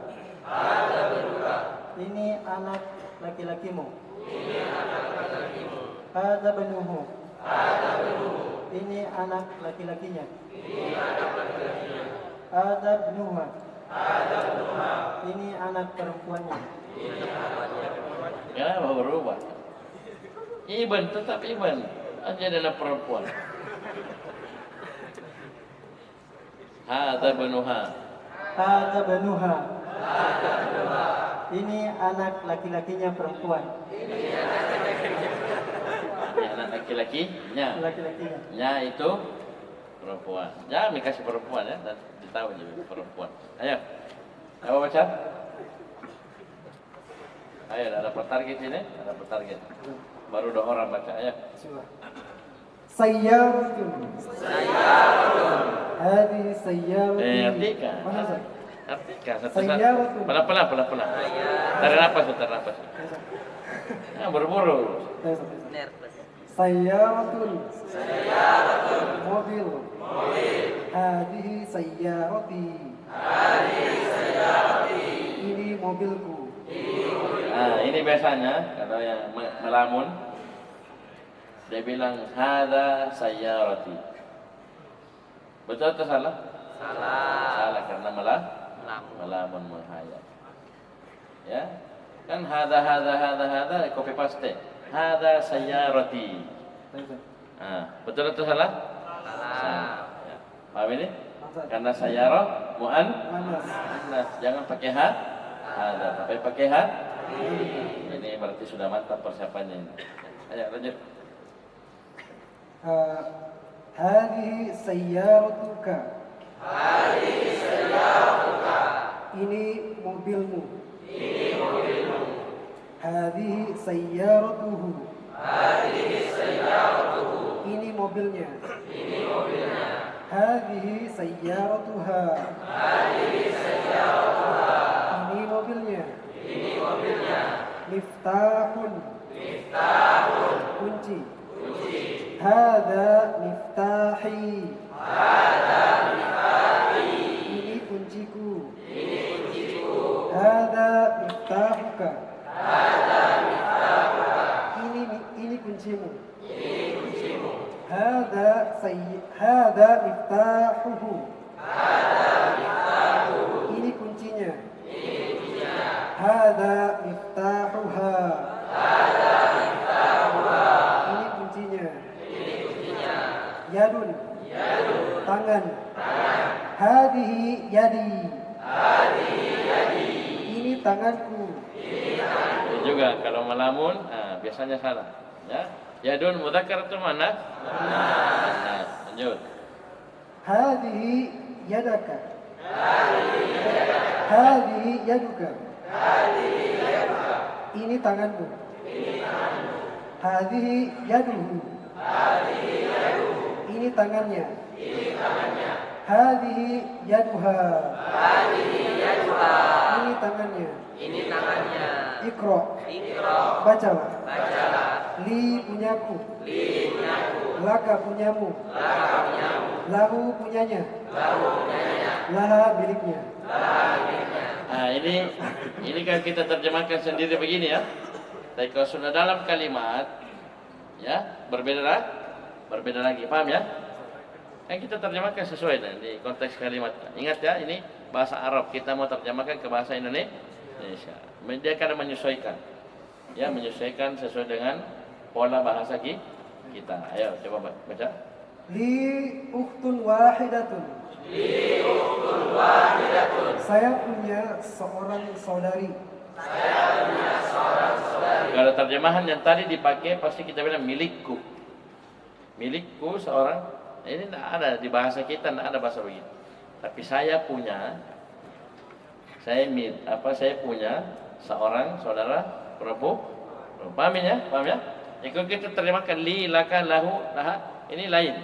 D: Ini anak laki-lakimu. Hada banuhu. Ini anak laki-lakinya. Hada banuha. Ini anak perempuannya.
A: Kenapa berubah? Ibn tetap ibn, aja adalah perempuan. Hada banuha.
D: Hada banuha. Ini anak laki-lakinya perempuan.
A: Ini anak laki-lakinya.
D: Laki-lakinya.
A: Nya itu perempuan. Jangan dikasih perempuan ya, dan ditahu juga perempuan. Ayo, apa baca? Ayo, ada petarget ini, ada petarget. Baru 2 orang baca, ayo.
C: Sayyaratun. Hadhihi sayyaratun.
A: Artikan.
C: Mana Ustaz?
A: Artikan satu-satu.
C: Sayyaratun.
A: Pelan-pelan, pelan-pelan. Tarik nafas. Ya, buru-buru.
C: Sayyaratun. Mobil. Hadhihi sayyarati. Ini mobilku.
A: Nah, ini biasanya kalau yang melamun dia bilang hadza sayyarati. Betul atau salah? Salah karena melamun menghayal. Ya. Kan hadza copy paste. Hadza sayyarati. Betul atau salah? Salah. Ya. Paham ini? Karena sayyarah muannas. Jangan pakai hadza, tapi pakai ini berarti sudah mantap persiapannya ini. Ayo lanjut.
C: Hadhihi sayyaratuka. Ini mobilmu. Hadhihi sayyaratuhu. Ini mobilnya. Hadhihi sayyaratuha. Ini mobilnya. Miftahun. Kunci. Hadza miftahi. Ini kunciku. Hadza miftahuka. Ini kuncimu. Hadza miftahuhu. Ini kuncinya. Hadza miftahuha. Ini kuncinya. Yadun. Tangan. Hadhihi yadi. Ini tanganku.
A: Ini juga kalau melamun, biasanya salah. Ya, yadun mudzakkar atau muannas? Muannas. Lanjut.
C: Hadhihi yadaka. Hadhihi yaduka. Ini tanganmu. Hadhihi yaduhu. Ini tangannya. Hadhihi yaduha. Ini tangannya. Iqra. Bacalah. Li punyaku. Laka punyamu. Lahu punyanya. Laha miliknya.
A: Ini kan kita terjemahkan sendiri begini ya. Tapi kalau sudah dalam kalimat, ya berbeda lagi, paham ya? Kan kita terjemahkan sesuai di konteks kalimat. Ingat ya, ini bahasa Arab, kita mau terjemahkan ke bahasa Indonesia. Dia akan menyesuaikan, ya menyesuaikan sesuai dengan pola bahasa kita. Ayo coba baca.
C: Li ukhtun wahidatun. Saya punya seorang saudari.
A: Kalau terjemahan yang tadi dipakai pasti kita bilang milikku. Milikku seorang. Ini tidak ada di bahasa kita, tidak ada bahasa begitu. Tapi saya punya seorang saudara perempuan. Paham ya? Jika kita terjemahkan li, laka, lahu, laha, ini lain.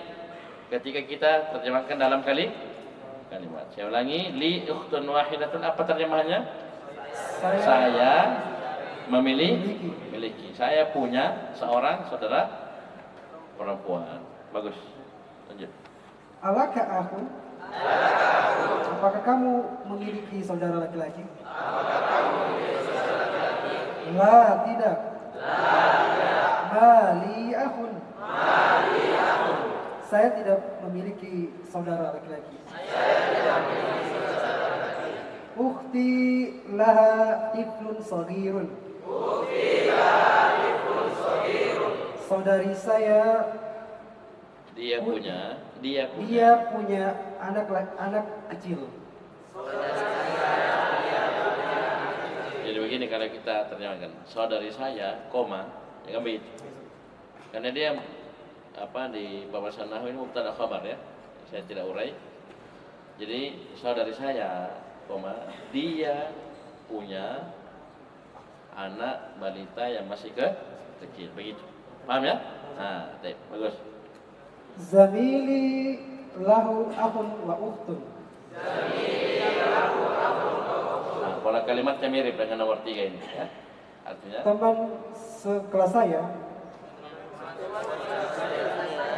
A: Ketika kita terjemahkan dalam kalimat. Saya ulangi, li ukhtun wahidatun, apa terjemahannya? Saya memiliki. Saya punya seorang saudara perempuan. Bagus. Lanjut.
C: Alaka akhun. Apakah kamu memiliki saudara laki-laki? La, tidak. Mali akhun. Saya tidak memiliki saudara laki-laki. Ukhti laha tiflun saghirun. Saudari saya
A: Dia punya
C: anak kecil.
A: Jadi begini kalau kita terjemahkan, saudari saya, koma, ya kan begitu. Karena dia di bahasa nahwu ini mubtada khabar ya. saya tidak urai. Jadi saudari saya, dia punya anak balita yang masih kecil, begitu. Paham ya? Nah, bagus.
E: Zamili lahu akhun wa ukhtun.
A: Nah, pola kalimatnya mirip dengan nomor 3 ini ya. Artinya
E: Teman sekelas saya,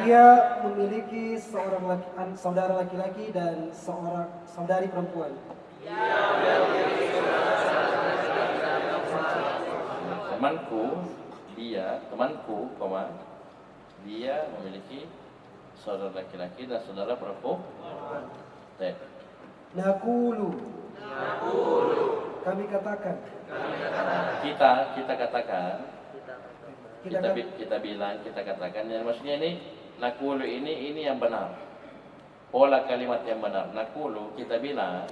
E: dia memiliki seorang saudara laki-laki dan seorang saudari perempuan.
A: temanku, dia memiliki saudara laki-laki dan saudara perempuan.
E: Nakulu. Kami katakan.
A: Kita katakan. Kita katakan. Yang maksudnya ini nakulu ini yang benar. Pola kalimat yang benar. Nakulu kita bilang,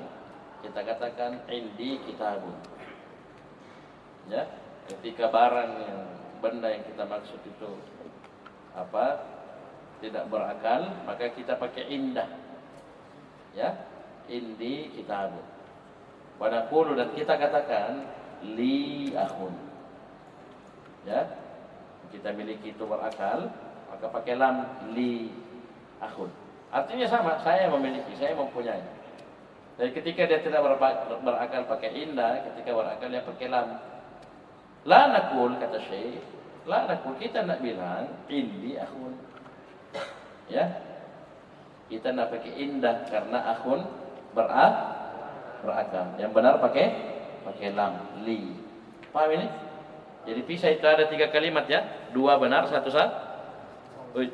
A: kita katakan indi kitabun. Ya, ketika barang yang benda yang kita maksud itu tidak berakal, maka kita pakai indah. Ya, indi kitabun. Wa naqulu, dan kita katakan li akhun. Ya, kita miliki itu berakal, maka pakai lam li akhun. Artinya sama, saya memiliki, saya mempunyai. Jadi ketika dia tidak berakal pakai indah, ketika berakal dia pakai lam. La naqul, kata Syekh, la naqul, kita nak bilang indi akhun. Ya, kita nak pakai indah karena akhun berakal. Yang benar pakai lam li. Paham ini? Jadi pisah itu ada 3 kalimat ya. 2 benar, 1 salah. 2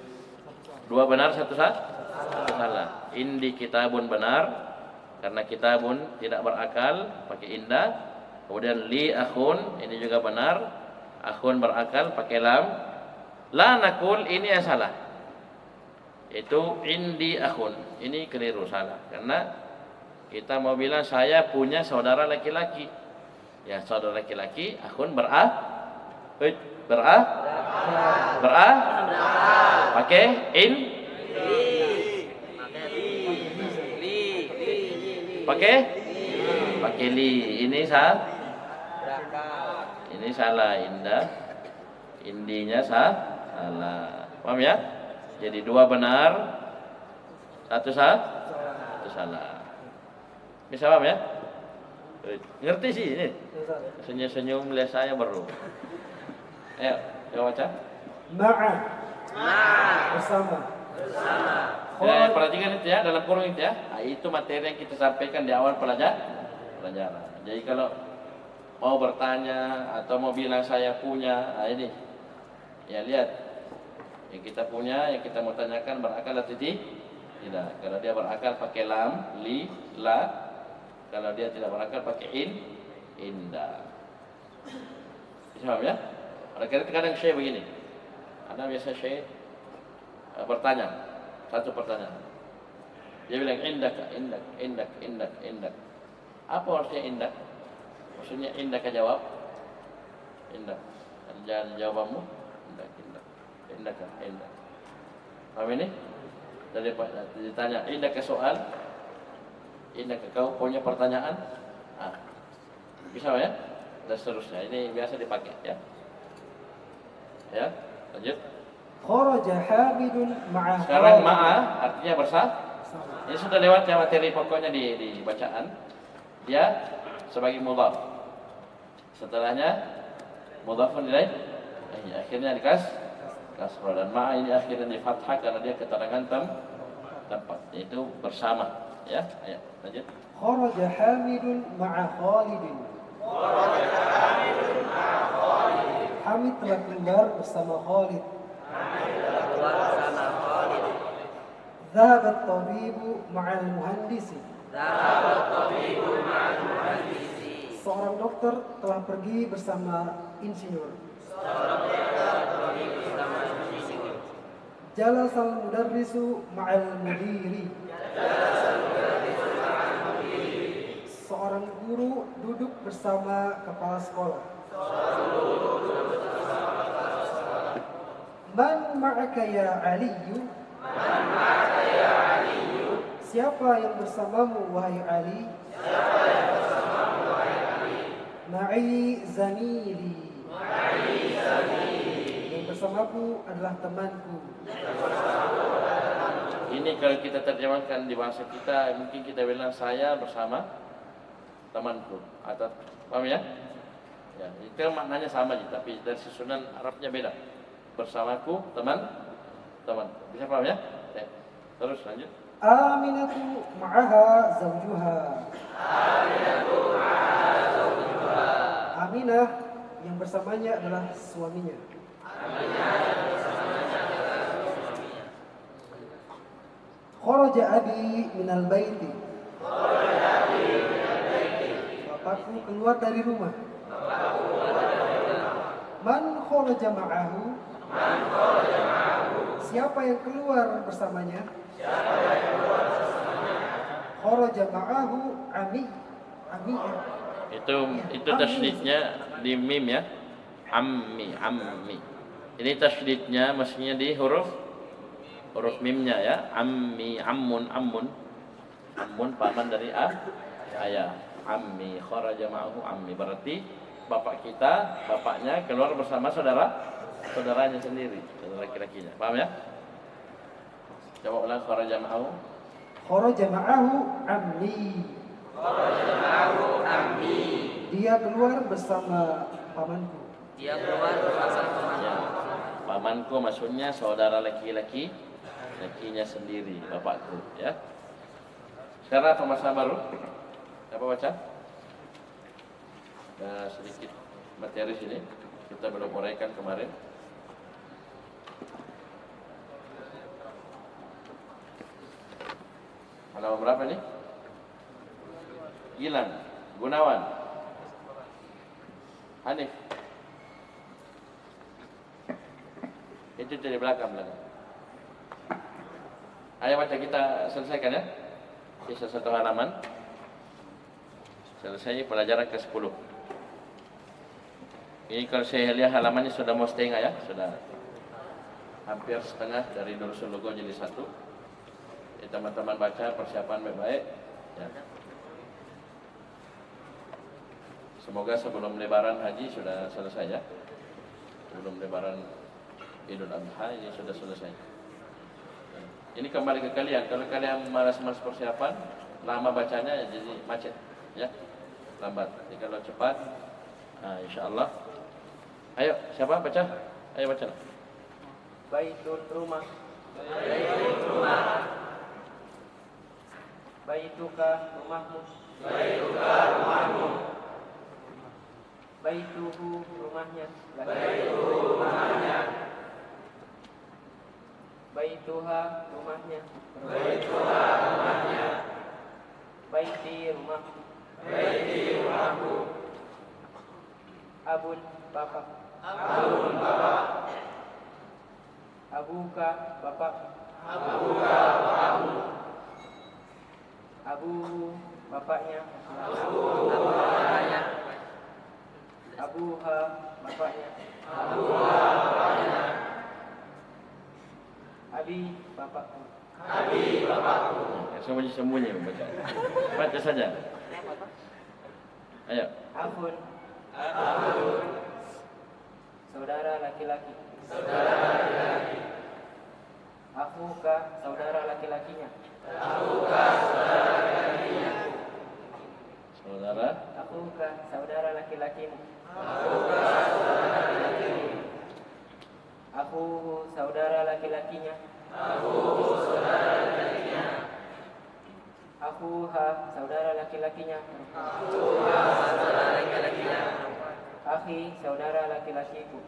A: benar, 1 salah. Indi kitabun benar karena kitabun tidak berakal pakai indah. Kemudian li akhun, ini juga benar. Akhun berakal pakai lam. La naqul, ini yang salah. Itu indi akhun. Ini keliru, salah. Karena kita mau bilang saya punya saudara laki-laki. Ya, saudara laki-laki, akhun pakai pakai li. Ini salah, indah. Indinya salah. Paham ya? Jadi 2 benar, 1 salah. Bisa paham ya? Ngerti sih ini. Senyum-senyum lihat saya baru. Ayo, coba baca.
E: Ma'a. Bersama.
A: Perhatikan itu ya, dalam kurung itu ya. Nah, itu materi yang kita sampaikan di awal pelajaran. Jadi kalau mau bertanya atau mau bilang saya punya, nah ini. Ya lihat. Yang kita punya, yang kita mau tanyakan berakal atau tidak. Kalau dia berakal pakai lam, li, la. Kalau dia tidak berakal pakai indah. Bisa paham ya? Kadang-kadang Syekh begini. Ada biasa Syekh bertanya, satu pertanyaan. Dia bilang indak. Apa artinya indak? Maksudnya indak jawab. Indak. Ada jawabanmu? Indak. Paham ini? Dari ditanya indak ke soal. Indak kau punya pertanyaan? Bisa ya? Dan seterusnya. Ini biasa dipakai ya. Ya, lanjut.
E: Kharaja Hamidun ma'a.
A: Sekarang ma'a artinya bersama. Ini sudah lewat ya materi pokoknya di bacaan. Dia sebagai mudhaf. Setelahnya mudhafun ilaih. Akhirnya kasrah, dan ma'a ini akhirnya di fathah karena dia keterangan tempat, yaitu bersama. Ya, ayo lanjut.
E: Kharaja Hamidun ma'a Khalidin. Hamid telah keluar bersama Khalid. Dhahabat tabibu ma'al muhandisi. Seorang dokter telah pergi bersama insinyur. Jalasal mudarrisu ma'al mudiri. Seorang guru duduk bersama kepala sekolah. Man ma'aka ya Aliyu? Siapa yang bersamamu wahai Ali? Ma'i zamili. Yang bersamaku adalah temanku.
A: Ini kalau kita terjemahkan di bahasa kita, mungkin kita bilang saya bersama temanku, atau paham ya? Ya, itu maknanya sama aja, tapi dari susunan Arabnya beda. Bersamaku, teman. Bisa paham ya? Ya. Terus lanjut.
E: Aminatu ma'aha zawjuha. Aminah yang bersamanya adalah suaminya. Kharaja abi minal baiti. Bapakku keluar dari rumah. Man kharaja ma'ahu. Siapa yang keluar bersamanya? Kharaja ma'ahu ami. Ami.
A: Itu tasydidnya di mim ya. Ammi. Ini tasydidnya maksudnya di huruf mimnya ya. Ammi, ammun. Ammun paman dari ayah. Ammi kharaja ma'ahu ammi. Berarti bapaknya keluar bersama saudaranya sendiri, saudara laki-lakinya. Paham ya? Coba ulang kharaja ma'ahu.
E: Kharaja ma'ahu ammi. Dia keluar bersama pamanku.
A: Ya, pamanku maksudnya saudara lakinya sendiri, bapakku ya. Sekarang apa masalah baru? Apa baca? Sedikit materi sini kita belum uraikan kemarin. Halaman berapa nih? Gilang, Gunawan, Hanif. Itu dari belakang. Ayo baca, kita selesaikan ya. Sisa satu halaman. Selesai pelajaran ke-10. Ini kalau saya lihat halamannya sudah mau setengah ya. Sudah hampir setengah dari Durusul Lugha jadi satu. Ya, teman-teman baca, persiapan baik-baik ya. Semoga sebelum lebaran haji sudah selesai ya. Sebelum lebaran Idul Adha ini sudah selesai. Ini kembali ke kalian. Kalau kalian malas-malas persiapan, lama bacanya jadi macet ya. Lambat. Jadi kalau cepat, insyaallah. Ayo, siapa baca? Ayo baca.
B: Baitun rumah. Baituka rumahmu. Baituhu rumahnya. Baituha rumahnya. Baiti rumahku. Abun bapak. Abuka bapak. Abuhu bapaknya. Abuha bapaknya. Abi bapakku.
A: Sembunyi membaca. Baca saja. Ayo.
B: Akhun. Saudara laki-laki. Akhuka saudara laki-lakinya.
A: Saudara.
B: Akhuka saudara laki-lakimu. Akhuhu saudara laki-lakinya. Akhuha saudara laki-lakinya. Akhi saudara laki-lakiku.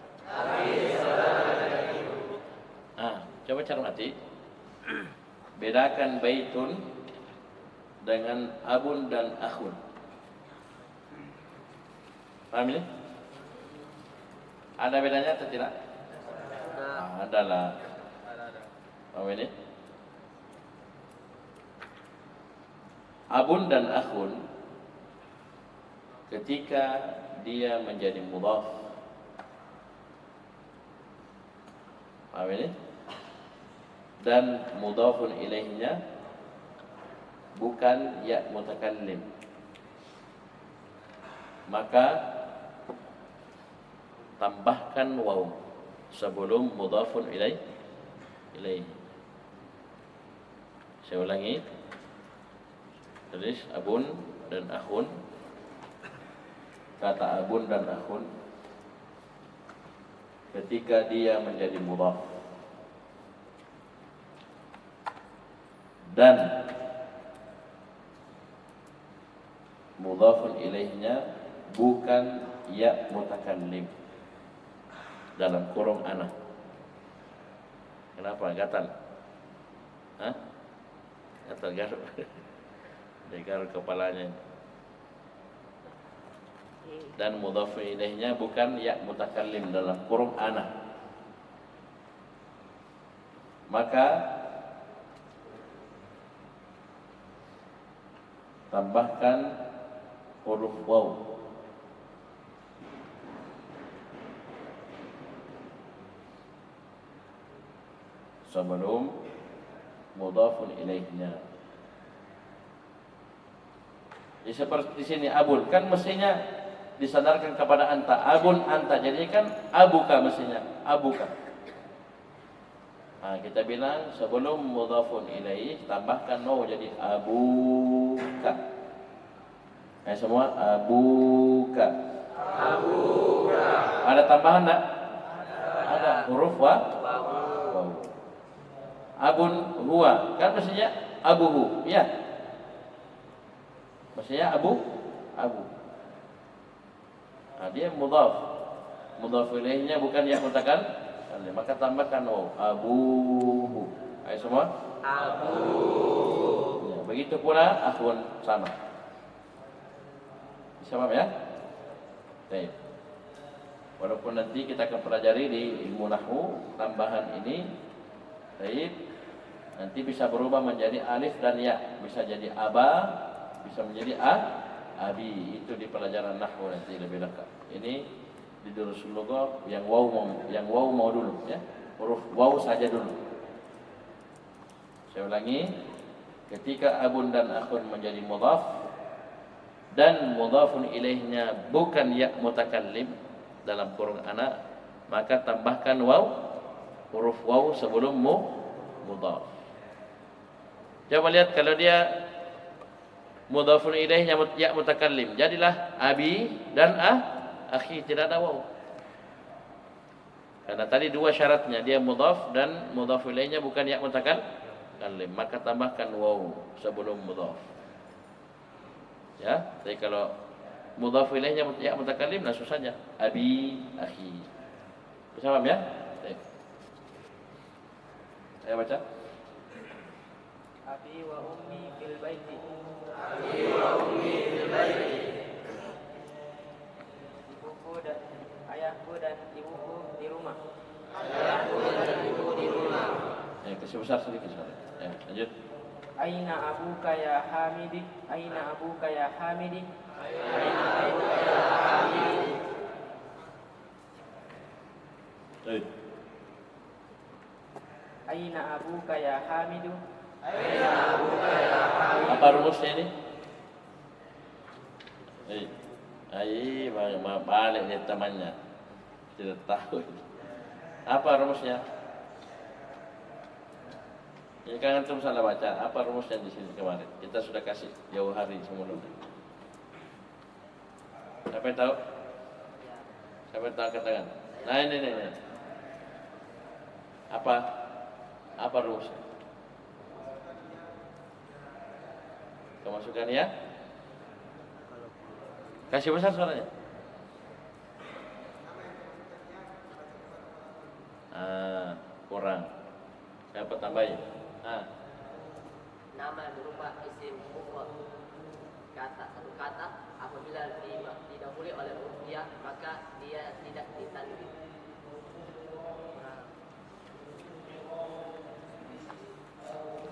A: Coba cermati. Bedakan baitun dengan abun dan akhun. Paham ini? Ada bedanya atau tidak? Adalah. Paham ini? Abun dan akhun ketika dia menjadi mudhaf. Paham ini? dan mudhafun ilaihnya bukan ya mutakallim, maka tambahkan waw sebelum mudhafun ilaih. Saya ulangi, tulis abun dan akhun. Kata abun dan akhun ketika dia menjadi mudhaf dan mudhafun ilaihnya bukan ya mutakallim dalam kurung ana. Kenapa gatal? Hah? Gatal garuk. Garuk kepalanya. Dan mudhaf ilaihnya bukan ya mutakallim dalam kurung ana, maka tambahkan huruf waw sebelum mudhafun ilaihnya. Jadi seperti di sini abun kan mestinya disandarkan kepada anta, abun anta, jadi kan abuka mestinya, abuka. Nah, kita bilang sebelum mudhafun ilaih tambahkan waw jadi abuka. Semua abuka. Abuka. Ada tambahan enggak? Ada huruf waw. Abun huwa kan mestinya abuhu, ya. Mestinya abu. Nah, dia mudhaf ilaihnya bukan ya mutakallim, maka tambahkan waw abuhu. Ayo semua abuhu. Ya, begitu pula akhun sama. Bisa paham ya? Baik. Walaupun nanti kita akan pelajari di ilmu nahwu tambahan ini, baik, nanti bisa berubah menjadi alif dan ya, bisa jadi aba, bisa menjadi abi. Itu di pelajaran nahwu nanti lebih lengkap. Ini di durusul lughah yang waw mau dulu ya. Huruf waw saja dulu. Saya ulangi, ketika abun dan akhun menjadi mudhaf dan mudhafun ilaihnya bukan ya mutakallim dalam kurung ana, maka tambahkan waw, huruf waw sebelum mudhaf. Coba lihat kalau dia mudhafun ilaihnya ya mutakallim, jadilah abi dan akhi, tidak ada waw. Karena tadi dua syaratnya, dia mudhaf dan mudhaf ilaihnya bukan ya mutakallim, maka tambahkan waw sebelum mudhaf. Ya, jadi kalau mudhaf ilaihnya ya mutakallim langsung saja abi akhi. Bisa paham ya? Baik. Saya baca.
B: Abi wa ummi fil baiti.
C: Abi wa ummi fil baiti.
B: Ibuku dan ayahku dan ibuku di rumah.
C: Ayahku dan ibuku di rumah.
A: Ya, kasih besar sedikit. Ya, lanjut.
B: Aina abuka ya Hamidi? Aina abuka ya Hamidi?
C: Aina abuka ya Hamidi?
B: Aina abuka ya Hamidu?
C: Aina abuka ya Hamidi?
A: Apa rumusnya ini? Balik dia temannya. Tidak tahu. Apa rumusnya? Ini kan antum salah baca. Apa rumusnya di sini kemarin? Kita sudah kasih jauh hari sebelumnya. Siapa yang tahu? Siapa yang tahu katakan? Nah ini. Apa rumusnya? Kemasukan ya? Kasih besar suaranya. Kurang. Siapa tambahin?
F: Nama berupa isim mufrad. Satu kata apabila didahului oleh huruf ya, maka dia tidak ditanwin.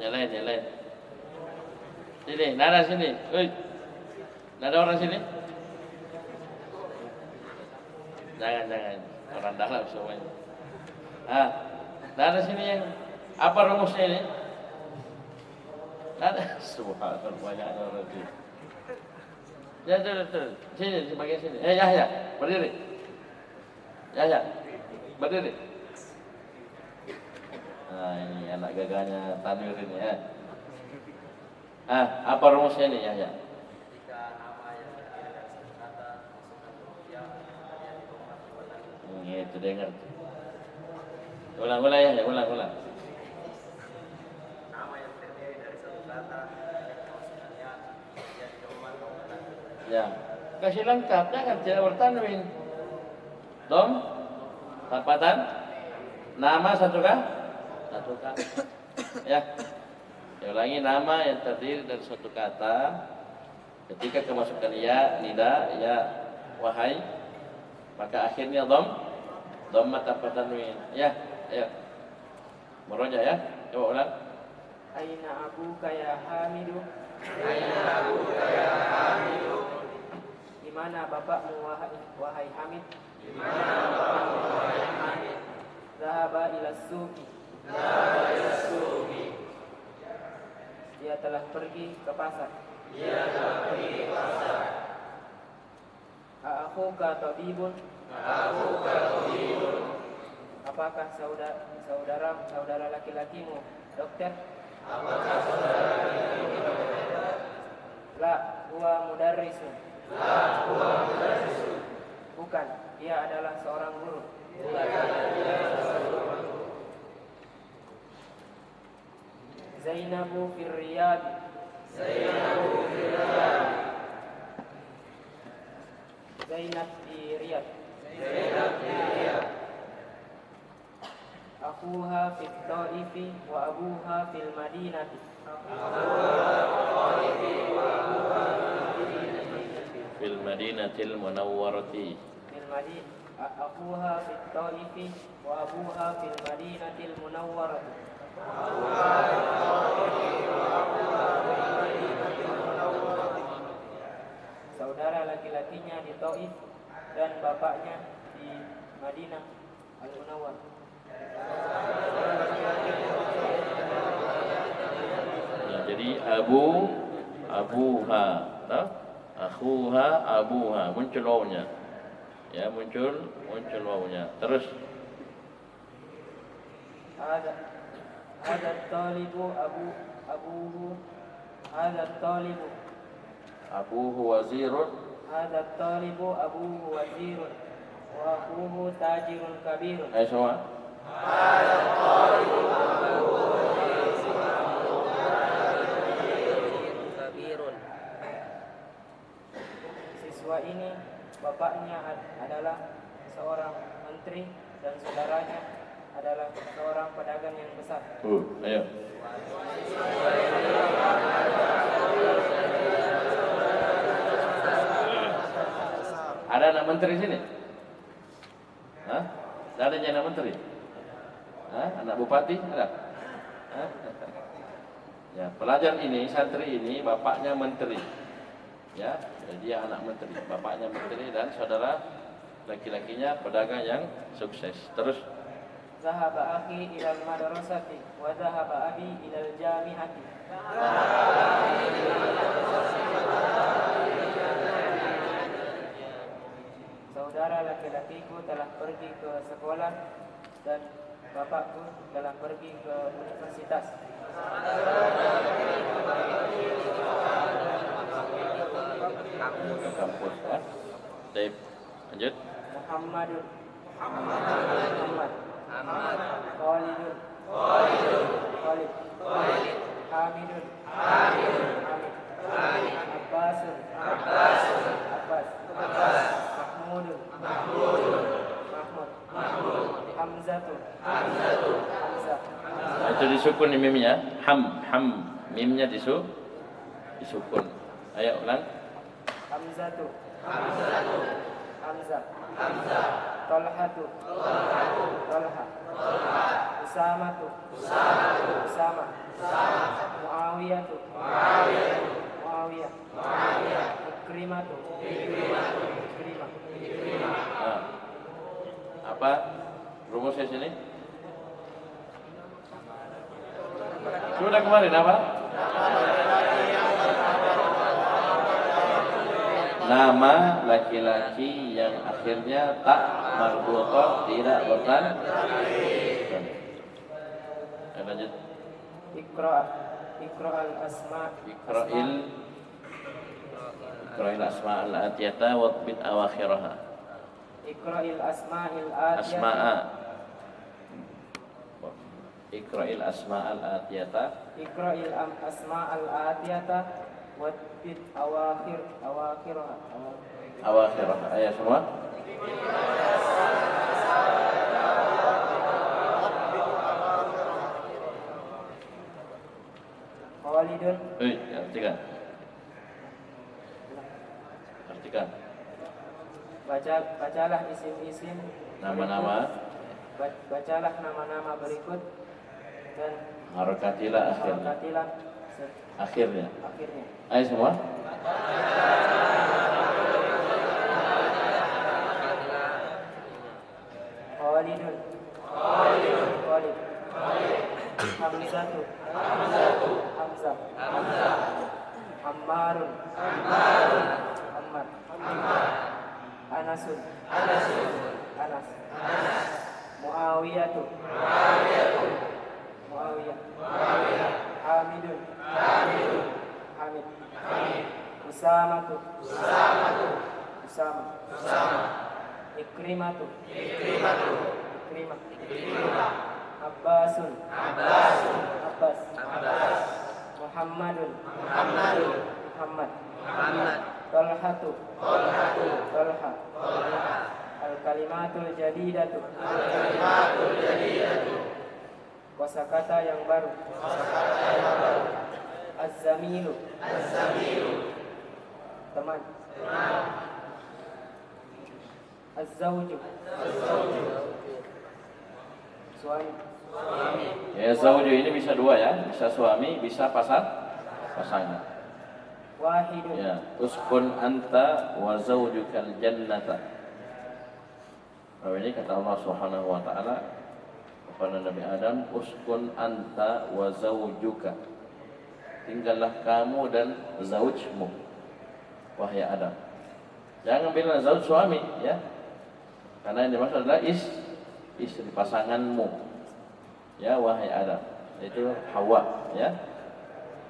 A: Yang lain. Sini, nada sini. Nada orang sini. Jangan. Orang dalam semuanya. Nada sini yang Apa rumusnya ini? Ada subhanallah banyak orang itu. Ya, sini di bagian sini. Ya, berdiri. Ya, berdiri. Nah, ini anak gagahnya Tanwir ini ya. Apa rumusnya ini ya?
C: Jika nama yang terdiri dari satu kata masukkan huruf ya, kemudian dikomat dua kali.
A: Itu dia ngerti. Ulang ya, ulang.
C: Nama yang terdiri dari satu kata masukkan ya, kemudian dikomat dua kali.
A: Ya, kasih lengkap, jangan tidak bertanwin. Dom, tanpa tan, nama satu kata. Ya, ulangi nama yang terdiri dari satu kata. Ketika kemasukan ya, nida, ya, wahai, maka akhirnya dhamma tanpa tanwin. Ya, ayo. Meroja ya, coba ulang.
B: Aina abuka ya Hamidu. Di mana bapakmu wahai Hamid? Zahaba ila suqi. Dia telah pergi ke pasar. Akhuka tabibun. Apakah saudara laki-lakimu dokter? La huwa mudarrisun. Bukan, dia adalah seorang guru. Zainabu fir Riyadh. Zainab di Riyadh. Akhuha fit Taifi wa abuha fil Madinati.
A: Fil Madinatil Munawwarati.
B: Akhuha fit Taifi wa abuha fil Madinatil Munawwarati. Saudara laki-lakinya di Taif dan bapaknya di Madinah Al-Munawwar.
A: Ya, jadi abuha, akhuha, abuha, muncul wawunya. Ya, muncul wawunya. Terus
B: Ada talibu abuhu. Ada talibu.
A: abuhu wazirun.
B: Ada talibu abuhu wazirun. Wa akhuhu tajirun kabirun.
A: Ayo semua.
F: Kabirun.
B: Siswa ini bapaknya adalah seorang menteri dan saudaranya adalah seorang pedagang yang besar.
A: Ayo. Ada anak menteri sini? Hah? Ada anak menteri? Hah? Anak bupati ada? Hah? Ya, pelajar ini, santri ini, bapaknya menteri. Ya, dia anak menteri, bapaknya menteri dan saudara laki-lakinya pedagang yang sukses. Terus
B: Zahaba akhi ilal madrasati wa zahaba abi ilal jami'ati. Saudara laki-lakiku telah pergi ke sekolah dan bapakku telah pergi ke universitas.
A: ke kampus kan? Baik, lanjut.
B: Muhammadun. Muhammad. Khalidun. Khalid. Hamidun. Hamid. Abbasun. Abbas. Mahmudun. Mahmud. Hamzatun. Hamzah.
A: Itu disukun mimnya. Ham. Mimnya disukun. Ayo ulang.
B: Hamzatu. Hamzah. Talhatu. Talha. Usamatu. Usama. Muawiyatu. Muawiyah. Ikrimatu. Ikrimah.
A: Apa rumusnya sini? Sudah kemarin apa? Nama laki-laki yang akhirnya tak marbutah, tidak bertan. Lanjut.
B: Iqra'al asma.
A: Iqra'il asma'al atiyata watbit awakhiraha.
B: Iqra'il asma'il atiyata.
A: Asma'a. Iqra'il asma'al atiyata.
B: Iqra'il asma'al atiyata watbit awakhiraha.
A: Awakhiraha. Ayat semua.
B: Khalidun.
A: Artikan. Artikan.
B: Bacalah isim-isim
A: Nama-nama.
B: Bacalah nama-nama berikut dan
A: Harokatilah akhirnya.
B: harokatilah
A: Akhirnya.
B: akhirnya.
A: Ayo semua.
B: Khalidun. Khalid. Hamzatu. Hamzah. Ammarun. Ammar. Anasun. Anas. Muawiyatu. Muawiyah. Hamidun. Hamid. Usamatu. Usama. Ikrimatu. Ikrimah. Abbasun. Abbas. Muhammadun. Muhammad. Talhatu. Talha. Al-kalimatul jadidatu. Kosakata yang baru. Az-zamilu. Teman. Az-zawju. Suami.
A: Ya, zawju ini bisa dua ya, bisa suami, bisa pasangan.
B: Wahidun.
A: Ya, uskun anta wa zawjukal jannata. Ini kata Allah Subhanahu wa taala kepada Nabi Adam, uskun anta wa zawjuka. Tinggallah kamu dan zaujmu, wahai Adam. Jangan bilang zauj suami ya. Karena yang dimaksud adalah istri pasanganmu. Ya, wahai Adam. Itu Hawa ya.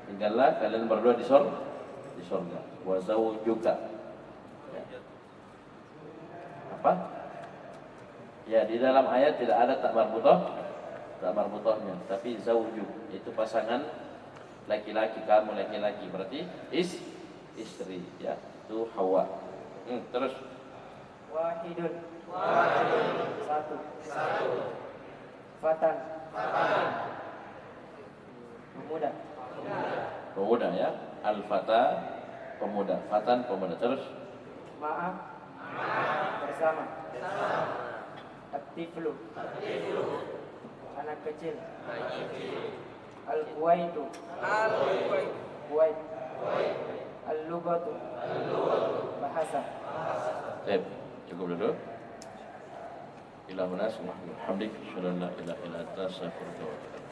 A: Tinggallah kalian berdua di surga. Wa zawjuka. Ya. Apa? Ya, di dalam ayat tidak ada tak marbutahnya, tapi zawju itu pasangan laki-laki, kamu laki-laki, berarti istri ya. Itu Hawa. Terus
B: Wahidun. Satu. Fatan.
A: pemuda ya. Al-fata pemuda, fatan pemuda. Terus
B: Ma'a. Bersama. At-tiflu. Anak kecil. Al-kuwaitu. Kuwait. Al-lugatu. Bahasa.
A: Baik, cukup dulu. Ilahuna subhanahu wa ta'ala. Hamdik, syukur la ilaha illa anta, astaghfiruka wa atubu ilaik.